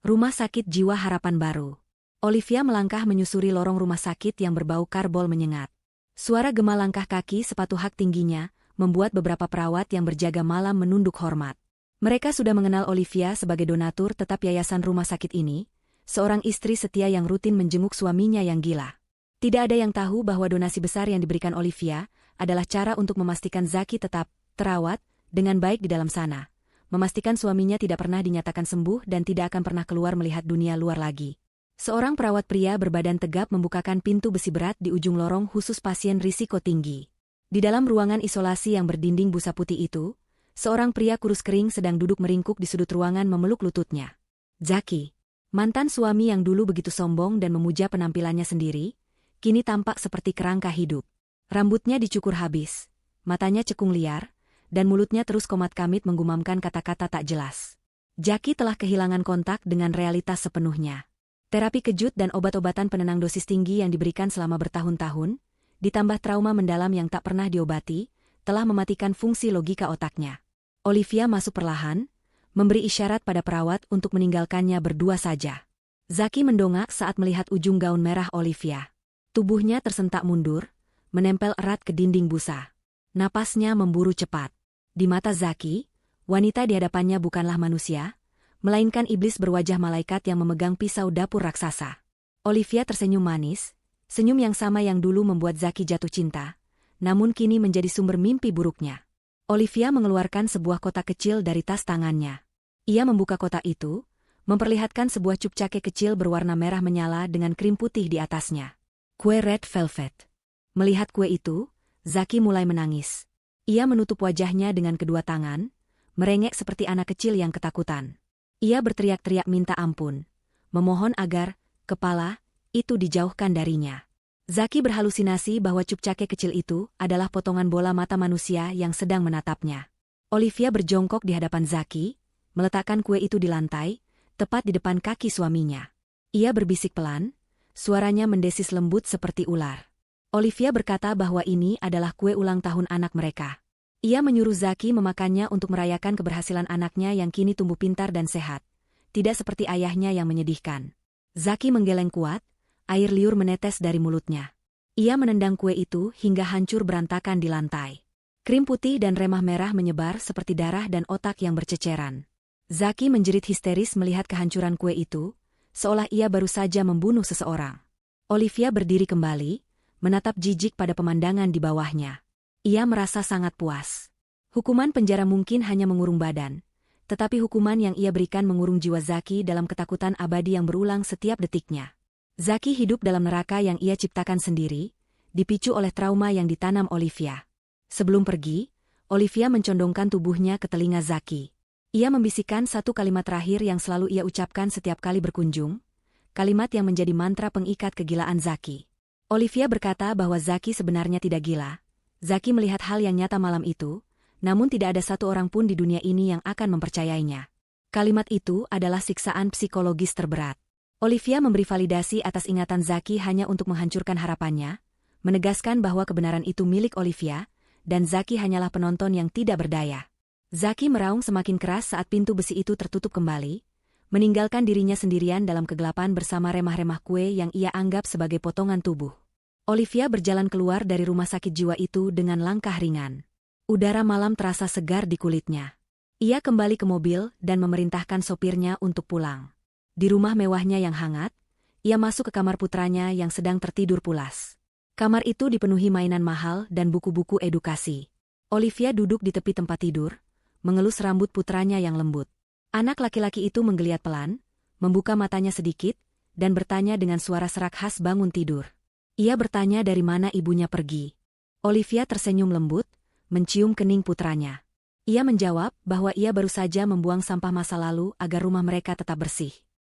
S1: Rumah Sakit Jiwa Harapan Baru. Olivia melangkah menyusuri lorong rumah sakit yang berbau karbol menyengat. Suara gema langkah kaki sepatu hak tingginya membuat beberapa perawat yang berjaga malam menunduk hormat. Mereka sudah mengenal Olivia sebagai donatur tetap yayasan rumah sakit ini, seorang istri setia yang rutin menjenguk suaminya yang gila. Tidak ada yang tahu bahwa donasi besar yang diberikan Olivia adalah cara untuk memastikan Zaki tetap terawat dengan baik di dalam sana, memastikan suaminya tidak pernah dinyatakan sembuh dan tidak akan pernah keluar melihat dunia luar lagi. Seorang perawat pria berbadan tegap membukakan pintu besi berat di ujung lorong khusus pasien risiko tinggi. Di dalam ruangan isolasi yang berdinding busa putih itu, seorang pria kurus kering sedang duduk meringkuk di sudut ruangan memeluk lututnya. Zaki, mantan suami yang dulu begitu sombong dan memuja penampilannya sendiri, kini tampak seperti kerangka hidup. Rambutnya dicukur habis, matanya cekung liar, dan mulutnya terus komat-kamit menggumamkan kata-kata tak jelas. Zaki telah kehilangan kontak dengan realitas sepenuhnya. Terapi kejut dan obat-obatan penenang dosis tinggi yang diberikan selama bertahun-tahun, ditambah trauma mendalam yang tak pernah diobati, telah mematikan fungsi logika otaknya. Olivia masuk perlahan, memberi isyarat pada perawat untuk meninggalkannya berdua saja. Zaki mendongak saat melihat ujung gaun merah Olivia. Tubuhnya tersentak mundur, menempel erat ke dinding busa. Napasnya memburu cepat. Di mata Zaki, wanita di hadapannya bukanlah manusia, melainkan iblis berwajah malaikat yang memegang pisau dapur raksasa. Olivia tersenyum manis, senyum yang sama yang dulu membuat Zaki jatuh cinta, namun kini menjadi sumber mimpi buruknya. Olivia mengeluarkan sebuah kotak kecil dari tas tangannya. Ia membuka kotak itu, memperlihatkan sebuah cup cake kecil berwarna merah menyala dengan krim putih di atasnya. Kue red velvet. Melihat kue itu, Zaki mulai menangis. Ia menutup wajahnya dengan kedua tangan, merengek seperti anak kecil yang ketakutan. Ia berteriak-teriak minta ampun, memohon agar kepala itu dijauhkan darinya. Zaki berhalusinasi bahwa cup cake kecil itu adalah potongan bola mata manusia yang sedang menatapnya. Olivia berjongkok di hadapan Zaki, meletakkan kue itu di lantai, tepat di depan kaki suaminya. Ia berbisik pelan, suaranya mendesis lembut seperti ular. Olivia berkata bahwa ini adalah kue ulang tahun anak mereka. Ia menyuruh Zaki memakannya untuk merayakan keberhasilan anaknya yang kini tumbuh pintar dan sehat, tidak seperti ayahnya yang menyedihkan. Zaki menggeleng kuat, air liur menetes dari mulutnya. Ia menendang kue itu hingga hancur berantakan di lantai. Krim putih dan remah merah menyebar seperti darah dan otak yang berceceran. Zaki menjerit histeris melihat kehancuran kue itu, seolah ia baru saja membunuh seseorang. Olivia berdiri kembali, menatap jijik pada pemandangan di bawahnya. Ia merasa sangat puas. Hukuman penjara mungkin hanya mengurung badan, tetapi hukuman yang ia berikan mengurung jiwa Zaki dalam ketakutan abadi yang berulang setiap detiknya. Zaki hidup dalam neraka yang ia ciptakan sendiri, dipicu oleh trauma yang ditanam Olivia. Sebelum pergi, Olivia mencondongkan tubuhnya ke telinga Zaki. Ia membisikkan satu kalimat terakhir yang selalu ia ucapkan setiap kali berkunjung, kalimat yang menjadi mantra pengikat kegilaan Zaki. Olivia berkata bahwa Zaki sebenarnya tidak gila. Zaki melihat hal yang nyata malam itu, namun tidak ada satu orang pun di dunia ini yang akan mempercayainya. Kalimat itu adalah siksaan psikologis terberat. Olivia memberi validasi atas ingatan Zaki hanya untuk menghancurkan harapannya, menegaskan bahwa kebenaran itu milik Olivia, dan Zaki hanyalah penonton yang tidak berdaya. Zaki meraung semakin keras saat pintu besi itu tertutup kembali, meninggalkan dirinya sendirian dalam kegelapan bersama remah-remah kue yang ia anggap sebagai potongan tubuh. Olivia berjalan keluar dari rumah sakit jiwa itu dengan langkah ringan. Udara malam terasa segar di kulitnya. Ia kembali ke mobil dan memerintahkan sopirnya untuk pulang. Di rumah mewahnya yang hangat, ia masuk ke kamar putranya yang sedang tertidur pulas. Kamar itu dipenuhi mainan mahal dan buku-buku edukasi. Olivia duduk di tepi tempat tidur, mengelus rambut putranya yang lembut. Anak laki-laki itu menggeliat pelan, membuka matanya sedikit, dan bertanya dengan suara serak khas bangun tidur. Ia bertanya dari mana ibunya pergi. Olivia tersenyum lembut, mencium kening putranya. Ia menjawab bahwa ia baru saja membuang sampah masa lalu agar rumah mereka tetap bersih.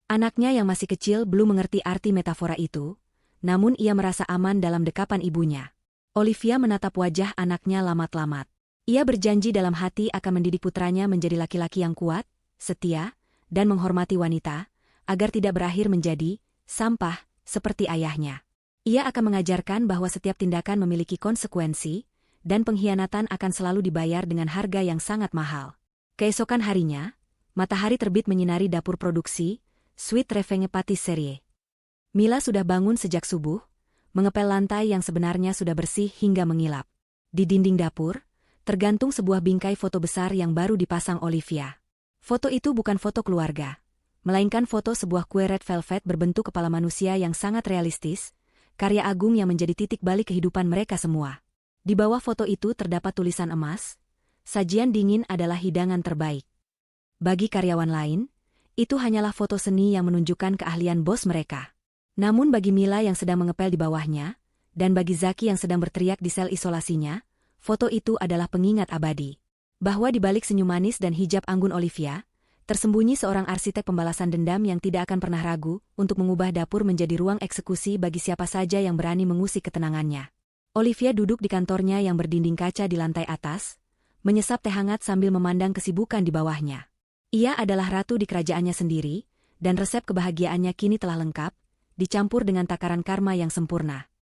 S1: Anaknya yang masih kecil belum mengerti arti metafora itu, namun ia merasa aman dalam dekapan ibunya. Olivia menatap wajah anaknya lamat-lamat. Ia berjanji dalam hati akan mendidik putranya menjadi laki-laki yang kuat, setia, dan menghormati wanita, agar tidak berakhir menjadi sampah seperti ayahnya. Ia akan mengajarkan bahwa setiap tindakan memiliki konsekuensi, dan pengkhianatan akan selalu dibayar dengan harga yang sangat mahal. Keesokan harinya, matahari terbit menyinari dapur produksi, Sweet Revenge Patisserie. Mila sudah bangun sejak subuh, mengepel lantai yang sebenarnya sudah bersih hingga mengilap. Di dinding dapur, tergantung sebuah bingkai foto besar yang baru dipasang Olivia. Foto itu bukan foto keluarga, melainkan foto sebuah kue red velvet berbentuk kepala manusia yang sangat realistis, karya agung yang menjadi titik balik kehidupan mereka semua. Di bawah foto itu terdapat tulisan emas, sajian dingin adalah hidangan terbaik. Bagi karyawan lain, itu hanyalah foto seni yang menunjukkan keahlian bos mereka. Namun bagi Mila yang sedang mengepel di bawahnya, dan bagi Zaki yang sedang berteriak di sel isolasinya, foto itu adalah pengingat abadi. Bahwa di balik senyum manis dan hijab anggun Olivia, tersembunyi seorang arsitek pembalasan dendam yang tidak akan pernah ragu untuk mengubah dapur menjadi ruang eksekusi bagi siapa saja yang berani mengusik ketenangannya. Olivia duduk di kantornya yang berdinding kaca di lantai atas, menyesap teh hangat sambil memandang kesibukan di bawahnya. Ia adalah ratu di kerajaannya sendiri, dan resep kebahagiaannya kini telah lengkap, dicampur dengan takaran karma yang sempurna.